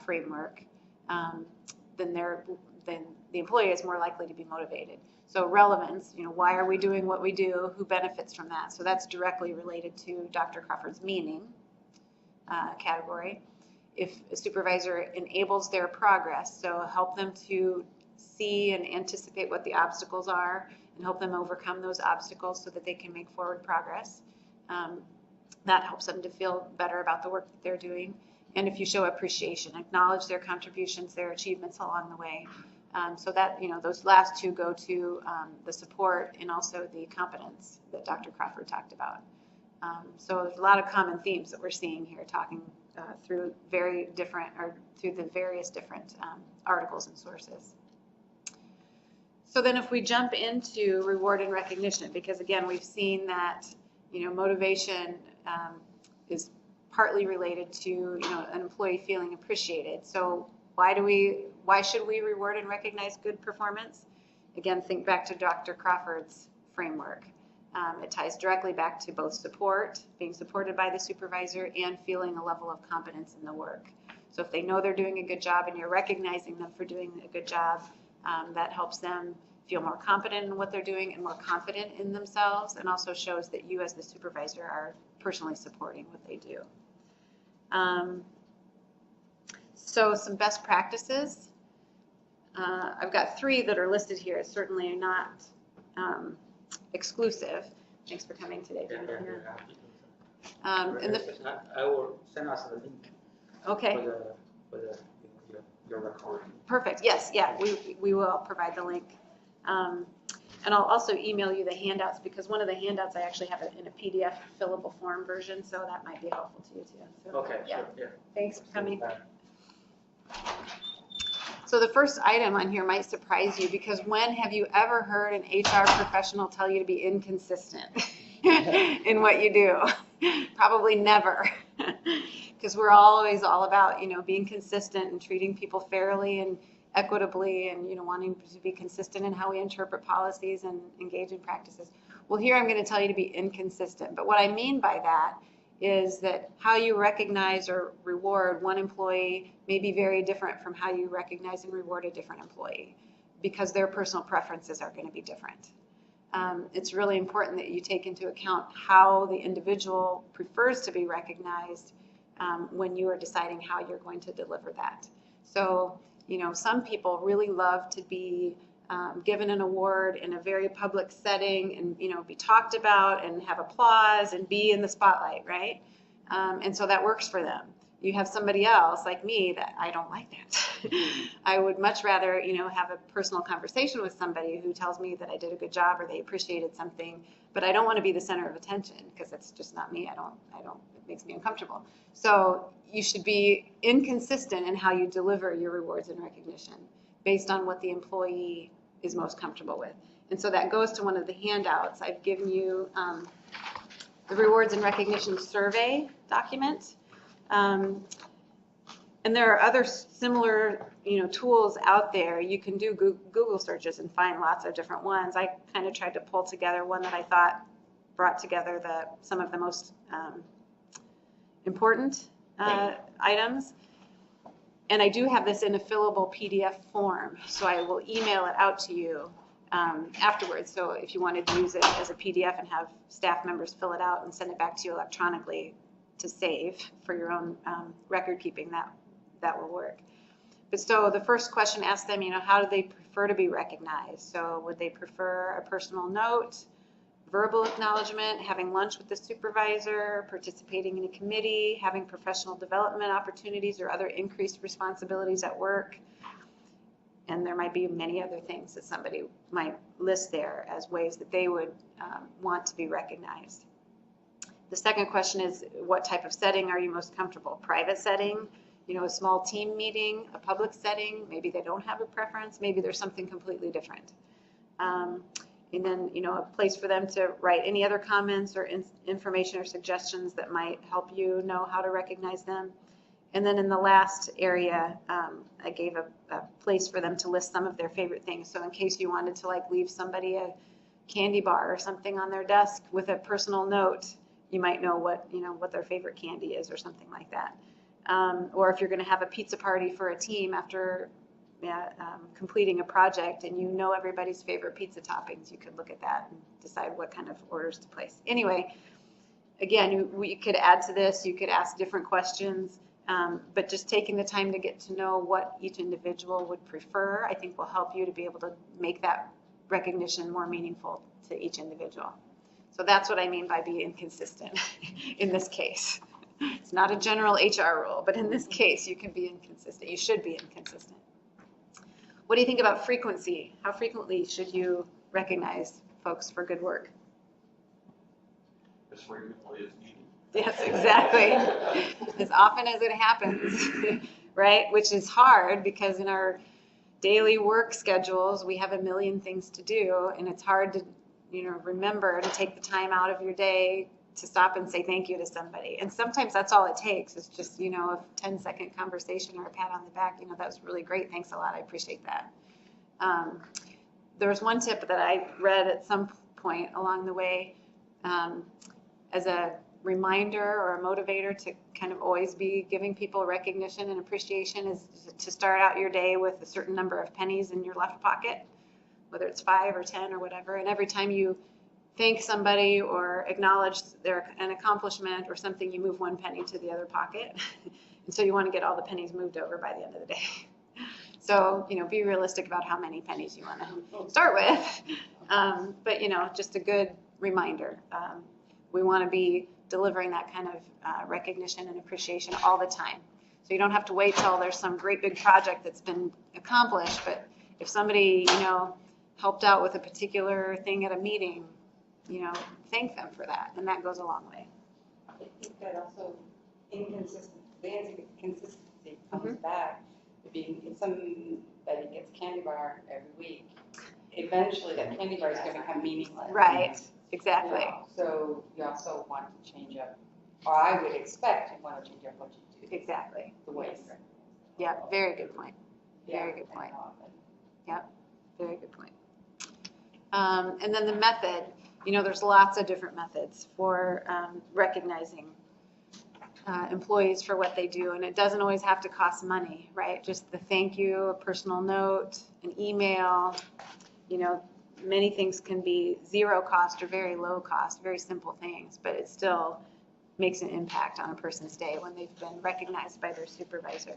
S1: framework. then the employee is more likely to be motivated. So relevance, why are we doing what we do? Who benefits from that? So that's directly related to Dr. Crawford's meaning category. If a supervisor enables their progress, so help them to see and anticipate what the obstacles are and help them overcome those obstacles so that they can make forward progress. That helps them to feel better about the work that they're doing. And if you show appreciation, acknowledge their contributions, their achievements along the way. So that, those last two go to the support and also the competence that Dr. Crawford talked about. So there's a lot of common themes that we're seeing here, talking through the various different articles and sources. So then if we jump into reward and recognition, because again, we've seen that, motivation is partly related to, an employee feeling appreciated. So why should we reward and recognize good performance? Again, think back to Dr. Crawford's framework. It ties directly back to both support, being supported by the supervisor, and feeling a level of competence in the work. So if they know they're doing a good job and you're recognizing them for doing a good job, that helps them feel more competent in what they're doing and more confident in themselves, and also shows that you as the supervisor are personally supporting what they do. So some best practices. I've got 3 that are listed here. It's certainly not exclusive. Thanks for coming today.
S9: I will send us the link.
S1: Okay.
S9: For your record.
S1: Perfect. Yes. Yeah. We will provide the link. And I'll also email you the handouts, because one of the handouts I actually have it in a PDF fillable form version, so that might be helpful to you too. So,
S9: Okay.
S1: yeah.
S9: Sure. Yeah.
S1: Thanks for coming. So the first item on here might surprise you, because when have you ever heard an HR professional tell you to be inconsistent in what you do? Probably never, because we're always all about, being consistent and treating people fairly and equitably, and wanting to be consistent in how we interpret policies and engage in practices. Well, here I'm going to tell you to be inconsistent. But what I mean by that is that how you recognize or reward one employee may be very different from how you recognize and reward a different employee, because their personal preferences are going to be different. It's really important that you take into account how the individual prefers to be recognized when you are deciding how you're going to deliver that. So, some people really love to be given an award in a very public setting and, be talked about and have applause and be in the spotlight, right? And so that works for them. You have somebody else like me that I don't like that. I would much rather, have a personal conversation with somebody who tells me that I did a good job or they appreciated something, but I don't want to be the center of attention, because it's just not me. It makes me uncomfortable. So you should be inconsistent in how you deliver your rewards and recognition based on what the employee is most comfortable with. And so that goes to one of the handouts. I've given you the rewards and recognition survey document. And there are other similar, tools out there. You can do Google searches and find lots of different ones. I kind of tried to pull together one that I thought brought together some of the most important items. And I do have this in a fillable PDF form, so I will email it out to you afterwards. So if you wanted to use it as a PDF and have staff members fill it out and send it back to you electronically to save for your own record keeping, that will work. But so the first question asks them, how do they prefer to be recognized? So would they prefer a personal note, verbal acknowledgement, having lunch with the supervisor, participating in a committee, having professional development opportunities or other increased responsibilities at work? And there might be many other things that somebody might list there as ways that they would want to be recognized. The second question is, what type of setting are you most comfortable? Private setting, a small team meeting, a public setting, maybe they don't have a preference, maybe there's something completely different. And then, a place for them to write any other comments or information or suggestions that might help you know how to recognize them. And then in the last area, I gave a place for them to list some of their favorite things. So in case you wanted to leave somebody a candy bar or something on their desk with a personal note, you might know what their favorite candy is or something like that. Or if you're going to have a pizza party for a team after completing a project and you know everybody's favorite pizza toppings, you could look at that and decide what kind of orders to place. Anyway, again, we could add to this, you could ask different questions, but just taking the time to get to know what each individual would prefer, I think will help you to be able to make that recognition more meaningful to each individual. So that's what I mean by being consistent in this case. It's not a general HR rule, but in this case, you can be inconsistent. You should be inconsistent. What do you think about frequency? How frequently should you recognize folks for good work?
S5: As frequently as needed.
S1: Yes, exactly. As often as it happens, right? Which is hard because in our daily work schedules, we have a million things to do, and it's hard to, remember to take the time out of your day to stop and say thank you to somebody. And sometimes that's all it takes. It's just, a 10-second conversation or a pat on the back. That was really great. Thanks a lot. I appreciate that. There was one tip that I read at some point along the way as a reminder or a motivator to kind of always be giving people recognition and appreciation is to start out your day with a certain number of pennies in your left pocket, whether it's 5 or 10 or whatever. And every time you thank somebody or acknowledge an accomplishment or something, you move 1 penny to the other pocket. And so you want to get all the pennies moved over by the end of the day. So, be realistic about how many pennies you want to start with. But, just a good reminder. We want to be delivering that kind of recognition and appreciation all the time. So you don't have to wait till there's some great big project that's been accomplished, but if somebody, helped out with a particular thing at a meeting, thank them for that, and that goes a long way.
S7: I think that also inconsistency comes back to being, if somebody gets candy bar every week, eventually that candy bar is going to become meaningless.
S1: Right, exactly.
S7: So you also want to change up, or I would expect you want to change up what you do.
S1: Exactly.
S7: The way.
S1: Yeah, very good point. Very good point. Yep, very good point. And then the method, there's lots of different methods for recognizing employees for what they do, and it doesn't always have to cost money, right? Just the thank you, a personal note, an email, many things can be zero cost or very low cost, very simple things, but it still makes an impact on a person's day when they've been recognized by their supervisor.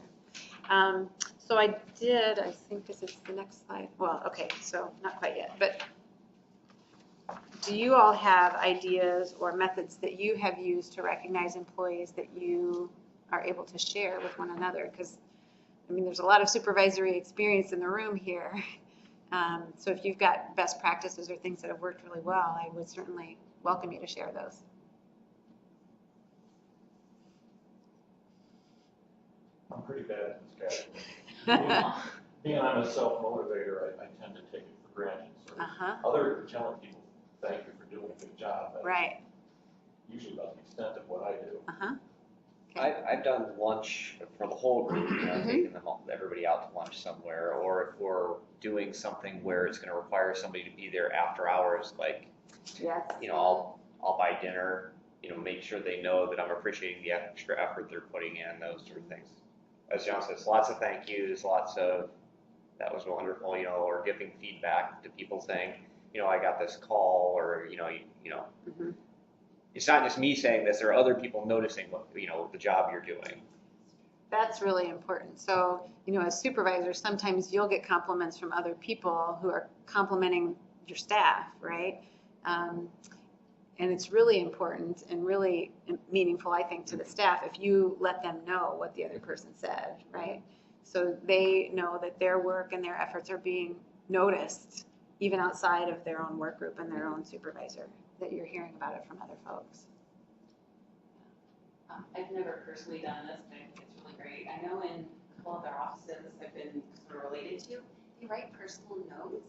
S1: So I think this is the next slide. Well, okay, so not quite yet, but do you all have ideas or methods that you have used to recognize employees that you are able to share with one another? Because, there's a lot of supervisory experience in the room here. So if you've got best practices or things that have worked really well, I would certainly welcome you to share those.
S5: I'm pretty bad at this category. Being I'm a self-motivator, I tend to take it for granted. So other than telling people thank you for doing a good job, that's
S1: right.
S5: usually about the extent of what I do.
S1: Okay.
S2: I've done lunch for the whole group, taking everybody out to lunch somewhere, or if we're doing something where it's going to require somebody to be there after hours, like,
S1: Yes.
S2: I'll buy dinner, make sure they know that I'm appreciating the extra effort they're putting in, those sort of things. As John says, lots of thank yous, lots of, that was wonderful, or giving feedback to people saying, I got this call, or, it's not just me saying this, there are other people noticing what, the job you're doing.
S1: That's really important. So, as supervisors, sometimes you'll get compliments from other people who are complimenting your staff, right? And it's really important and really meaningful, I think, to the staff if you let them know what the other person said, right? So they know that their work and their efforts are being noticed, even outside of their own work group and their own supervisor, that you're hearing about it from other folks.
S6: I've never personally done this, but I think it's really great. I know in a couple of their offices I've been sort of related to, they write personal notes.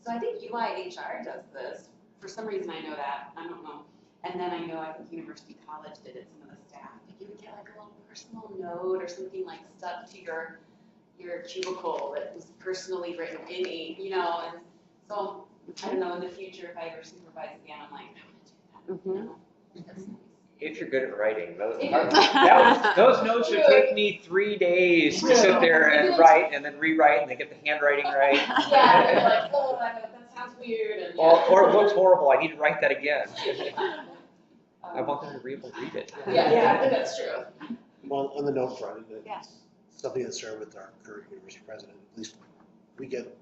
S6: So I think UI HR does this. For some reason I know that, I don't know. And then I know I think University College did it, some of the staff. Like you would get like a little personal note or something like stuck to your cubicle that was personally written in ink, and so I don't know, in the future if I ever supervise again, I'm like, I want to do that. That's nice.
S2: If you're good at writing, those,
S6: If you're-
S2: those notes would take me 3 days to sit there and write and then rewrite and then get the handwriting right.
S6: Yeah, and you're like, oh, that sounds weird, and
S2: Or it looks horrible, I need to write that again. I want them to be able to read it.
S6: Yeah, that's true.
S8: Well, on the note front,
S1: Yeah.
S8: it's something that's shared with our current university president. At least we get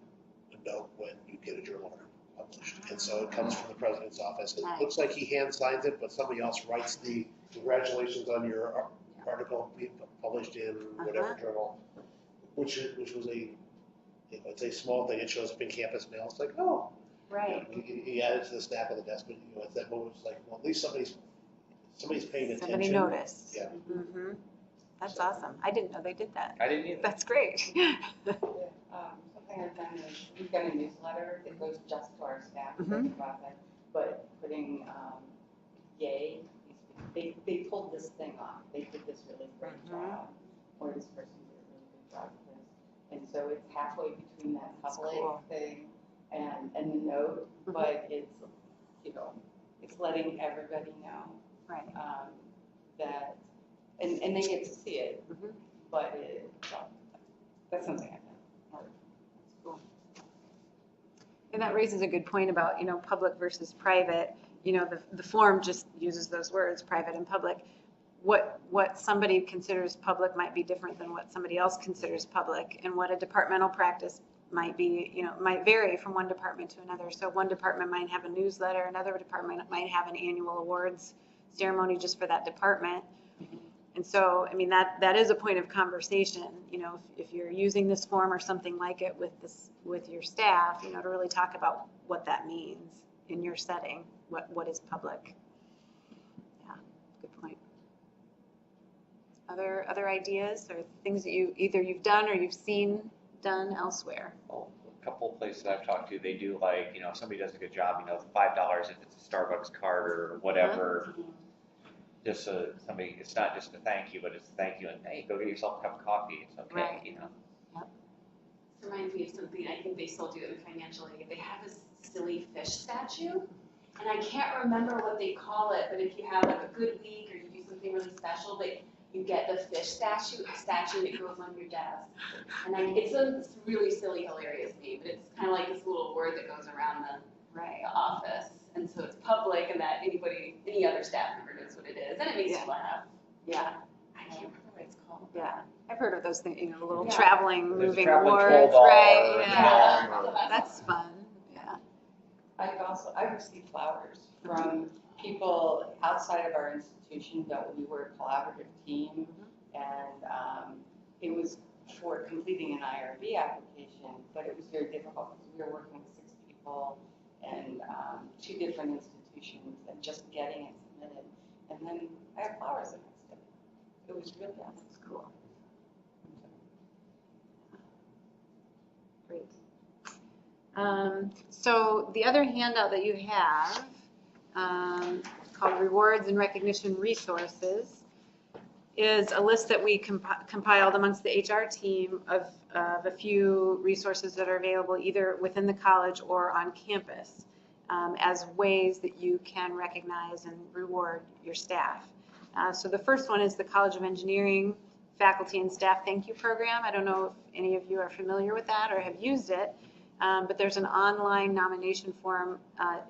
S8: a note when you get a journal article published. And so it comes from the president's office. It looks like he hand signs it, but somebody else writes the congratulations on your article being published in whatever journal, which was it's a small thing. It shows up in campus mail. It's like, oh,
S1: Right.
S8: he added to the stack on the desk, but at that moment it's like, well, at least somebody's paying attention.
S1: Somebody noticed.
S8: Yeah.
S1: Mm-hmm. That's awesome. I didn't know they did that.
S2: I didn't either.
S1: That's great.
S7: Something I've done is, we've got a newsletter that goes just to our staff for the
S1: Mhm.
S7: project, but putting, yay, they pulled this thing off. They did this really great job, or this person did a really good job with this. And so it's halfway between that
S1: That's
S7: public
S1: cool.
S7: thing and the note, but it's, it's letting everybody know,
S1: Right.
S7: that, and they get to see it,
S1: Mhm.
S7: but that's something I've done.
S1: Cool. And that raises a good point about, public versus private. The form just uses those words, private and public. What somebody considers public might be different than what somebody else considers public, and what a departmental practice might be, might vary from one department to another. So one department might have a newsletter, another department might have an annual awards ceremony just for that department. And so, that is a point of conversation, if you're using this form or something like it with your staff, to really talk about what that means in your setting, what is public. Yeah, good point. Other ideas or things that you've done or you've seen done elsewhere?
S2: Well, a couple of places I've talked to, they do like, if somebody does a good job, $5 if it's a Starbucks card or whatever. Just so somebody, it's not just a thank you, but it's a thank you and hey, go get yourself a cup of coffee. It's okay,
S1: Right.
S6: This reminds me of something, I think they still do it in financial aid. They have this silly fish statue, and I can't remember what they call it, but if you have like a good week or you do something really special, but you get the fish statue that goes on your desk. And it's a really silly, hilarious name, but it's kind of like this little word that goes around the office. And so it's public, and that any other staff member knows what it is, and it makes you laugh.
S1: Yeah.
S6: I can't remember what it's called.
S1: Yeah, I've heard of those things, little
S6: Yeah.
S1: traveling,
S2: There's a
S1: moving
S2: traveling
S1: awards,
S2: troll
S1: right?
S2: bar,
S1: Yeah,
S2: yeah.
S1: that's fun. Yeah.
S7: I've received flowers from people outside of our institution that we were a collaborative team, and it was for completing an IRB application, but it was very difficult because we were working with 6 people and 2 different institutions and just getting it submitted. And then I had flowers the next day. It was really awesome.
S1: That's cool. Great. So the other handout that you have, called Rewards and Recognition Resources, is a list that we compiled amongst the HR team of a few resources that are available either within the college or on campus as ways that you can recognize and reward your staff. So the first one is the College of Engineering Faculty and Staff Thank You Program. I don't know if any of you are familiar with that or have used it, but there's an online nomination form.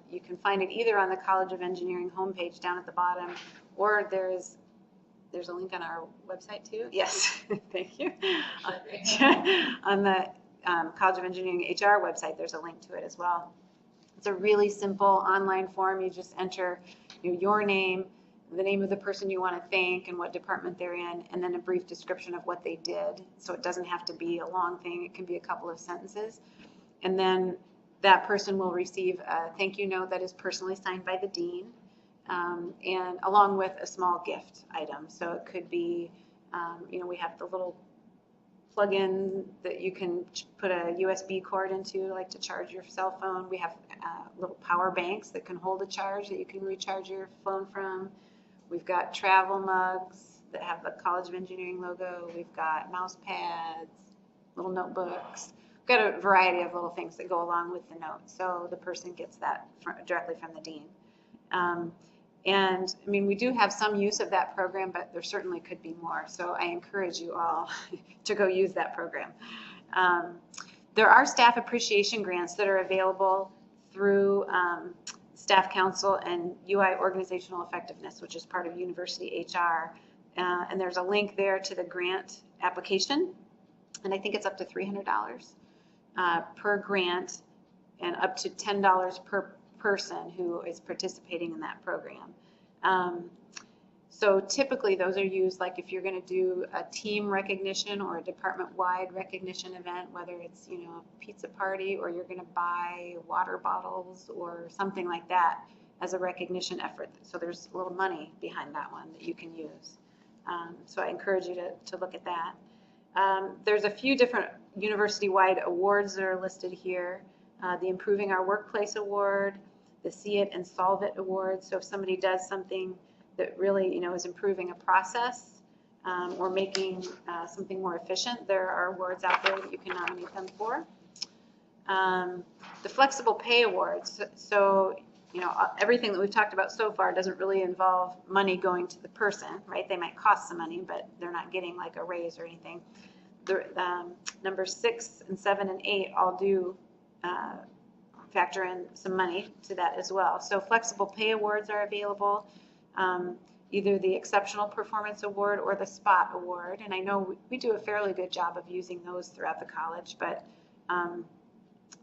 S1: You can find it either on the College of Engineering homepage down at the bottom, or there's a link on our website too. Yes, thank you. On the College of Engineering HR website, there's a link to it as well. It's a really simple online form. You just enter your name, the name of the person you want to thank and what department they're in, and then a brief description of what they did. So it doesn't have to be a long thing. It can be a couple of sentences. And then that person will receive a thank you note that is personally signed by the dean, and along with a small gift item. So it could be, we have the little plug-in that you can put a USB cord into, like to charge your cell phone. We have little power banks that can hold a charge that you can recharge your phone from. We've got travel mugs that have the College of Engineering logo. We've got mouse pads, little notebooks. We've got a variety of little things that go along with the note. So the person gets that directly from the dean. And I mean, we do have some use of that program, but there certainly could be more. So I encourage you all to go use that program. There are staff appreciation grants that are available through Staff Council and UI Organizational Effectiveness, which is part of University HR. And there's a link there to the grant application. And I think it's up to $300 per grant and up to $10 per person who is participating in that program. So typically those are used like if you're going to do a team recognition or a department-wide recognition event, whether it's, you know, a pizza party or you're going to buy water bottles or something like that as a recognition effort. So there's a little money behind that one that you can use. So I encourage you to look at that. There's a few different university-wide awards that are listed here. The Improving Our Workplace Award, the See It and Solve It Award. So if somebody does something that really, you know, is improving a process or making something more efficient, there are awards out there that you can nominate them for. The Flexible Pay Awards. So, you know, everything that we've talked about so far doesn't really involve money going to the person, right? They might cost some money, but they're not getting like a raise or anything. The numbers 6 and 7 and 8 all do factor in some money to that as well. So flexible pay awards are available, either the Exceptional Performance Award or the SPOT Award. And I know we do a fairly good job of using those throughout the college, but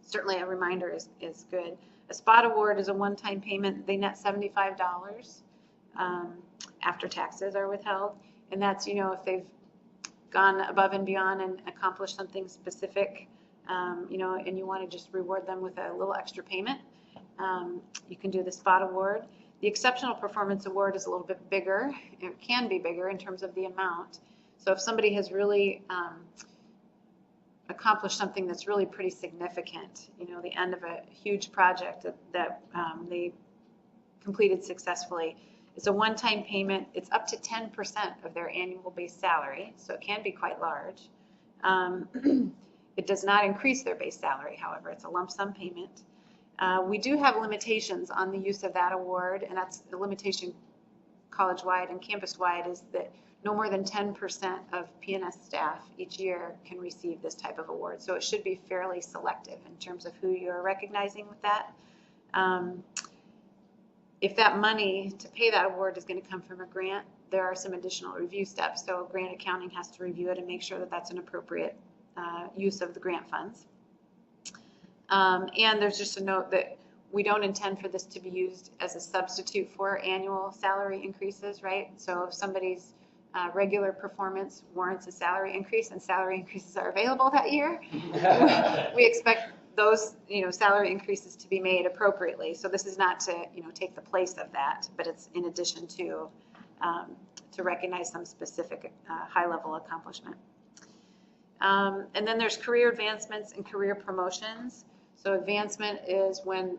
S1: certainly a reminder is good. A SPOT Award is a one-time payment. They net $75 after taxes are withheld. And that's, you know, if they've gone above and beyond and accomplished something specific, you know, and you want to just reward them with a little extra payment, you can do the SPOT Award. The Exceptional Performance Award is a little bit bigger. It can be bigger in terms of the amount. So if somebody has really accomplished something that's really pretty significant, you know, the end of a huge project that they completed successfully, it's a one-time payment. It's up to 10% of their annual base salary, so it can be quite large. It does not increase their base salary, however. It's a lump sum payment. We do have limitations on the use of that award, and that's the limitation college-wide and campus-wide is that no more than 10% of PNS staff each year can receive this type of award. So it should be fairly selective in terms of who you're recognizing with that. If that money to pay that award is going to come from a grant, there are some additional review steps. So grant accounting has to review it and make sure that that's an appropriate use of the grant funds. And there's just a note that we don't intend for this to be used as a substitute for annual salary increases, right? So if somebody's regular performance warrants a salary increase and salary increases are available that year, we expect those, you know, salary increases to be made appropriately. So this is not to, you know, take the place of that, but it's in addition to recognize some specific high-level accomplishment. And then there's career advancements and career promotions. So advancement is when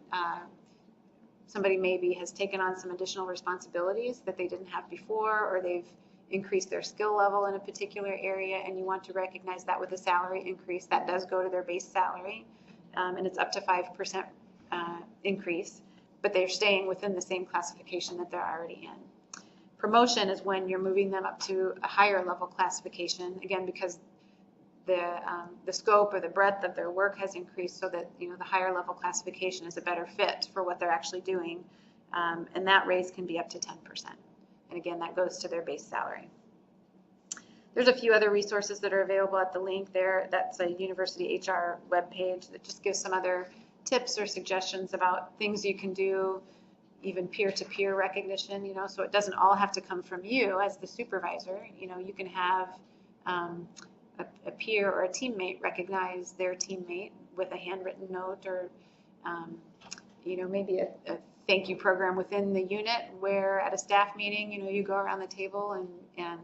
S1: somebody maybe has taken on some additional responsibilities that they didn't have before, or they've increased their skill level in a particular area, and you want to recognize that with a salary increase. That does go to their base salary, and it's up to 5% increase, but they're staying within the same classification that they're already in. Promotion is when you're moving them up to a higher level classification, again, because the scope or the breadth of their work has increased, so that, you know, the higher level classification is a better fit for what they're actually doing, and that raise can be up to 10%. And again, that goes to their base salary. There's a few other resources that are available at the link there. That's a University HR webpage that just gives some other tips or suggestions about things you can do, even peer-to-peer recognition, you know, so it doesn't all have to come from you as the supervisor. You know, you can have a peer or a teammate recognize their teammate with a handwritten note, or you know, maybe a thank you program within the unit where at a staff meeting, you know, you go around the table and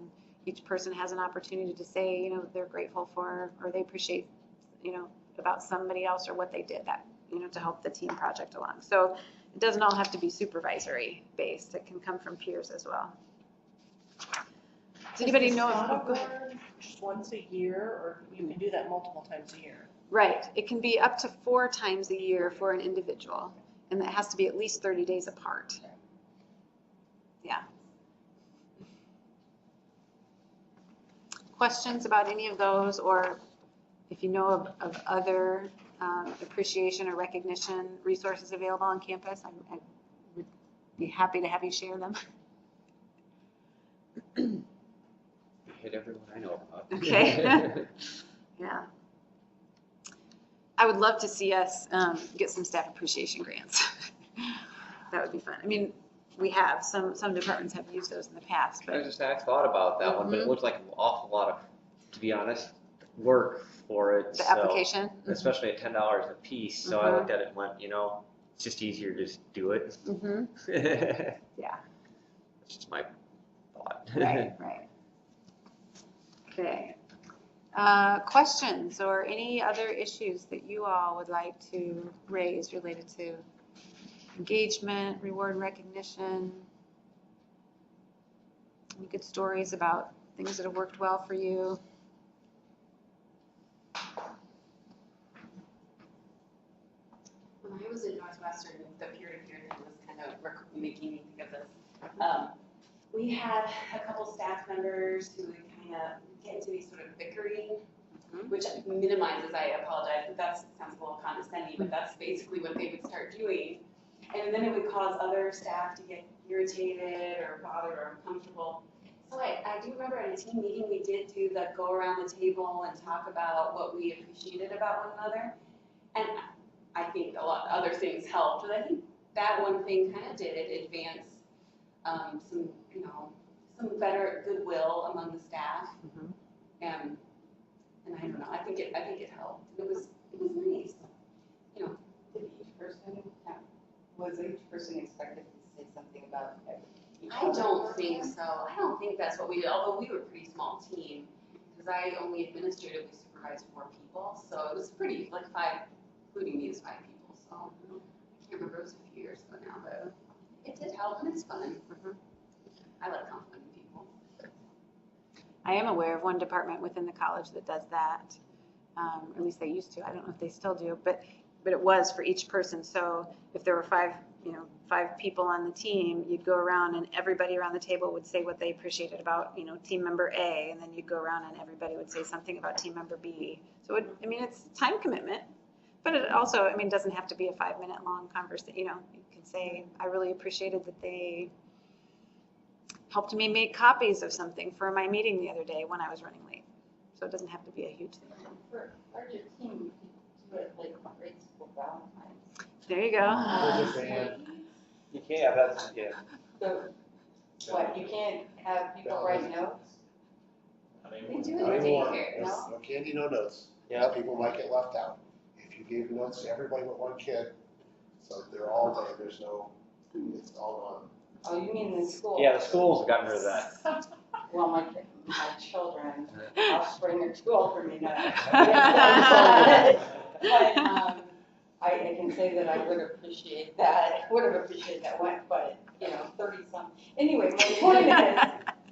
S1: each person has an opportunity to say, you know, they're grateful for, or they appreciate, you know, about somebody else or what they did, that, you know, to help the team project along. So it doesn't all have to be supervisory based. It can come from peers as well. Does anybody know?
S3: Go ahead. Just once a year, or you can do that multiple times a year?
S1: Right. It can be up to 4 times a year for an individual, and that has to be at least 30 days apart. questions about any of those, or if you know of other appreciation or recognition resources available on campus, I would be happy to have you share them.
S2: Hit everyone I know about.
S1: Okay. Yeah. I would love to see us get some staff appreciation grants. That would be fun. I mean, we have, some departments have used those in the past,
S2: I was
S1: but
S2: just, I thought about that one, but it looked like an awful lot of, to be honest, work for it.
S1: the
S2: so-
S1: application.
S2: Especially at $10 a piece, so I looked at it and went, it's just easier to just do it.
S1: Mm-hmm.
S2: That's
S1: Yeah,
S2: just my thought.
S1: right. Okay. Questions or any other issues that you all would like to raise related to engagement, reward and recognition? Any good stories about things that have worked well for you?
S6: When I was in Northwestern, the peer-to-peer thing was kind of making me think of this. We had a couple staff members who would kind of get into these sort of bickering, which minimizes, I apologize, but that sounds a little condescending, but that's basically what they would start doing. And then it would cause other staff to get irritated or bothered or uncomfortable. So I do remember at a team meeting, we did do the go around the table and talk about what we appreciated about one another. And I think a lot of other things helped, but I think that one thing kind of did advance some, some better goodwill among the staff. And I don't know, I think it helped. It was nice.
S7: Did each person, was each person expected to say something about each
S6: I
S7: other?
S6: don't think so. I don't think that's what we did, although we were a pretty small team, because I only administratively supervised 4 people, so it was pretty, like 5, including me, is 5 people, so I can't remember, it was a few years ago now, but it did help, and it's fun. I like complimenting people.
S1: I am aware of one department within the college that does that. At least they used to. I don't know if they still do, but it was for each person. So if there were 5 people on the team, you'd go around and everybody around the table would say what they appreciated about, team member A, and then you'd go around and everybody would say something about team member B. So it's time commitment, but it also, doesn't have to be a 5-minute long conversation. You can say, I really appreciated that they helped me make copies of something for my meeting the other day when I was running late. So it doesn't have to be a huge thing.
S7: For larger team, you could do it like grade school Valentine's.
S1: There you go.
S9: You can't, that's, yeah.
S7: So, what, you can't have people write notes?
S6: They do it
S8: Not
S6: in
S8: anymore.
S6: daycare.
S8: No candy, no notes.
S9: Yeah.
S8: People might get left out. If you gave notes to everybody but one kid, so they're all there, it's all gone.
S7: Oh, you mean the school?
S2: Yeah, the schools have gotten rid of that.
S7: Well, my children, offspring are too old for me now. But, I can say that I would appreciate that, would have appreciated that one, but, 30-some. Anyway, my point is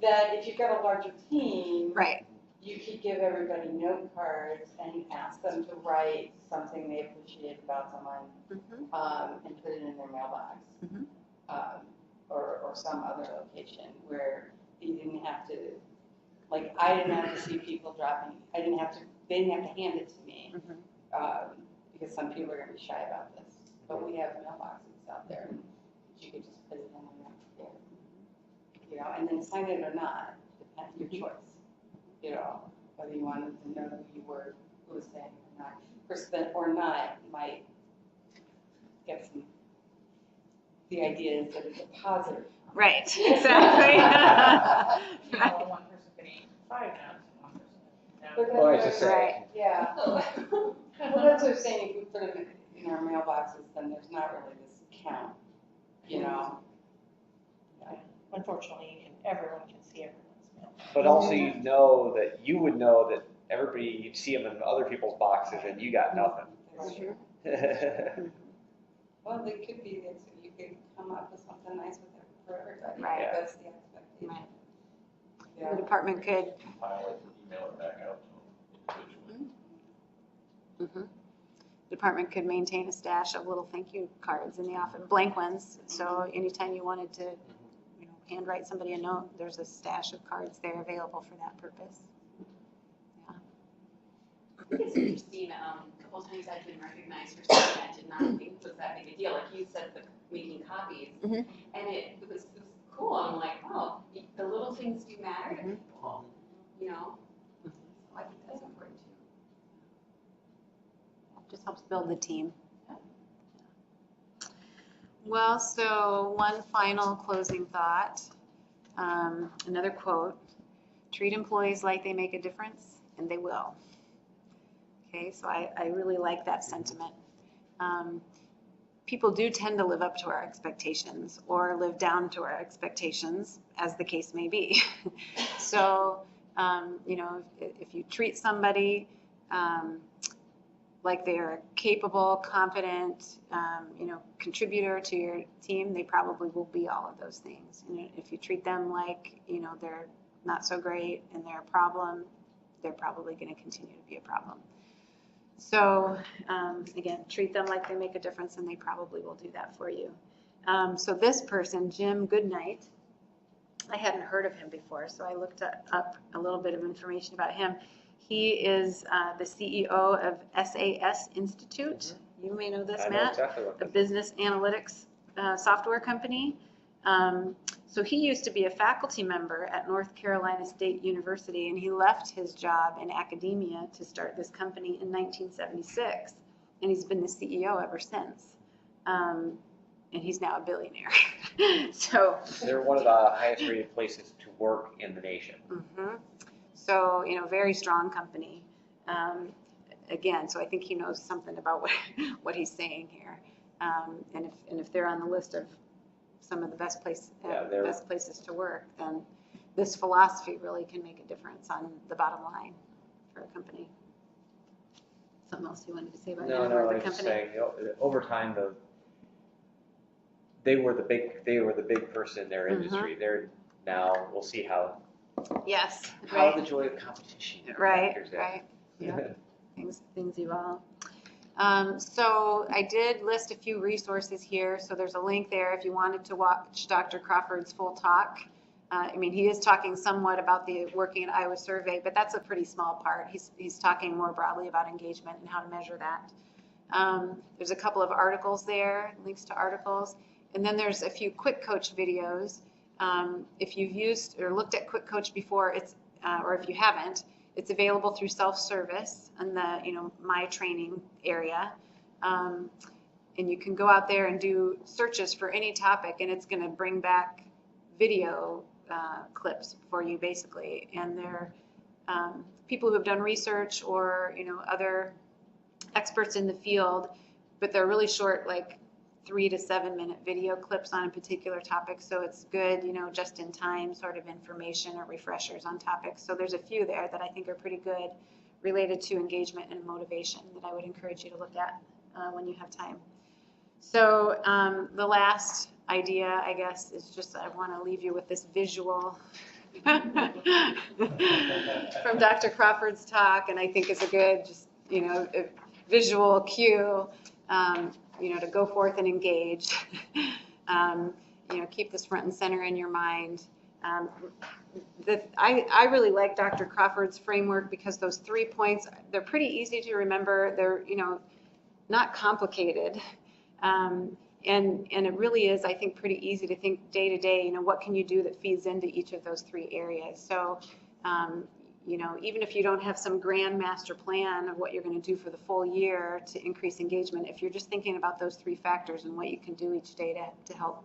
S7: that if you've got a larger team,
S1: Right.
S7: you could give everybody note cards and ask them to write something they appreciate about someone, and put it in their mailbox. Or some other location where you didn't have to, like, I didn't have to see people dropping, they didn't have to hand it to me, because some people are gonna be shy about this. But we have mailboxes out there, and you could just put it in there, and then sign it or not, depends your choice. Whether you wanted to know who you were, who was saying or not. Person or not might get some. The idea is that it's a positive.
S1: Right, exactly.
S4: One person can eat 5 notes and one person.
S7: But
S2: Oh, I
S7: that's
S2: just
S7: what-
S1: Right.
S7: Yeah. Well, that's what I'm saying, if we put them in our mailboxes, then there's not really this count,
S3: Unfortunately, everyone can see everyone's mail.
S2: But also you would know that everybody, you'd see them in other people's boxes and you got nothing.
S7: That's true. Well, they could be, you could come up with something nice for everybody.
S1: Right.
S7: That's the expectation.
S1: Right.
S7: Yeah.
S1: The department could,
S5: Compile it, email it back out to them individually.
S1: department could maintain a stash of little thank you cards in the office, blank ones. So anytime you wanted to, handwrite somebody a note, there's a stash of cards there available for that purpose.
S6: It's interesting, a couple times I've been recognized for something I did not think was that big a deal, like you said, the making copies.
S1: Mhm.
S6: And it was cool, I'm like, oh, the little things do matter to people, you know? So I think that's important too.
S1: Just helps build the team. Well, so one final closing thought, another quote, treat employees like they make a difference, and they will. Okay, so I really like that sentiment. People do tend to live up to our expectations or live down to our expectations, as the case may be. So, you know, if you treat somebody like they are a capable, confident, you know, contributor to your team, they probably will be all of those things. And if you treat them like, you know, they're not so great and they're a problem, they're probably going to continue to be a problem. So again, treat them like they make a difference and they probably will do that for you. So this person, Jim Goodnight, I hadn't heard of him before, so I looked up a little bit of information about him. He is the CEO of SAS Institute. You may know this,
S2: I know
S1: Matt,
S2: exactly what
S1: a
S2: that is.
S1: business analytics software company. So he used to be a faculty member at North Carolina State University, and he left his job in academia to start this company in 1976, and he's been the CEO ever since. And he's now a billionaire. So
S2: They're one of the highest rated places to work in the nation.
S1: mhm. So, you know, very strong company. Again, so I think he knows something about what he's saying here. And if they're on the list of some of the best places to work, then this philosophy really can make a difference on the bottom line for a company. Something else you wanted to say about him
S2: No,
S1: or
S2: I
S1: the
S2: was just
S1: company?
S2: saying, you know, over time, they were the big person in their industry. They're now, we'll see how
S1: Yes,
S2: the
S1: right,
S2: joy of competition
S1: right,
S2: factors in.
S1: right. Yeah, things evolve. So I did list a few resources here. So there's a link there if you wanted to watch Dr. Crawford's full talk. I mean, he is talking somewhat about the Working at Iowa survey, but that's a pretty small part. He's talking more broadly about engagement and how to measure that. There's a couple of articles there, links to articles. And then there's a few Quick Coach videos. If you've used or looked at Quick Coach before, or if you haven't, it's available through self-service in the, you know, My Training area. And you can go out there and do searches for any topic, and it's going to bring back video clips for you, basically. And they're people who have done research or, you know, other experts in the field, but they're really short, like 3 to 7 minute video clips on a particular topic. So it's good, you know, just in time sort of information or refreshers on topics. So there's a few there that I think are pretty good related to engagement and motivation that I would encourage you to look at when you have time. So the last idea, I guess, is just I want to leave you with this visual from Dr. Crawford's talk, and I think is a good, just, you know, a visual cue, you know, to go forth and engage. You know, keep this front and center in your mind. I really like Dr. Crawford's framework because those 3 points, they're pretty easy to remember. They're, you know, not complicated. And it really is, I think, pretty easy to think day to day, you know, what can you do that feeds into each of those 3 areas. So, you know, even if you don't have some grand master plan of what you're going to do for the full year to increase engagement, if you're just thinking about those 3 factors and what you can do each day to help,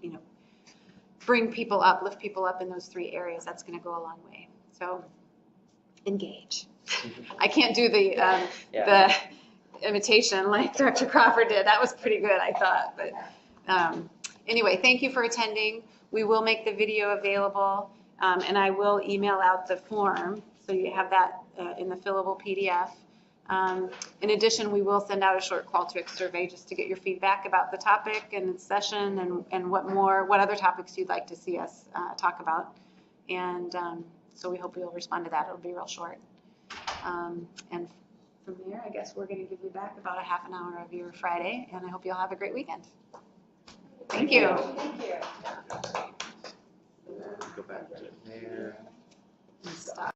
S1: you know, bring people up, lift people up in those 3 areas, that's going to go a long way. So engage. I can't do the imitation like Dr. Crawford did. That was pretty good, I thought. But anyway, thank you for attending. We will make the video available, and I will email out the form so you have that in the fillable PDF. In addition, we will send out a short call to action survey just to get your feedback about the topic and its session and what other topics you'd like to see us talk about. And so we hope you'll respond to that. It'll be real short. And from there, I guess we're going to give you back about a half an hour of your Friday, and I hope you'll have a great weekend. Thank you.
S7: Thank you.
S2: Go back to there.
S1: Stop.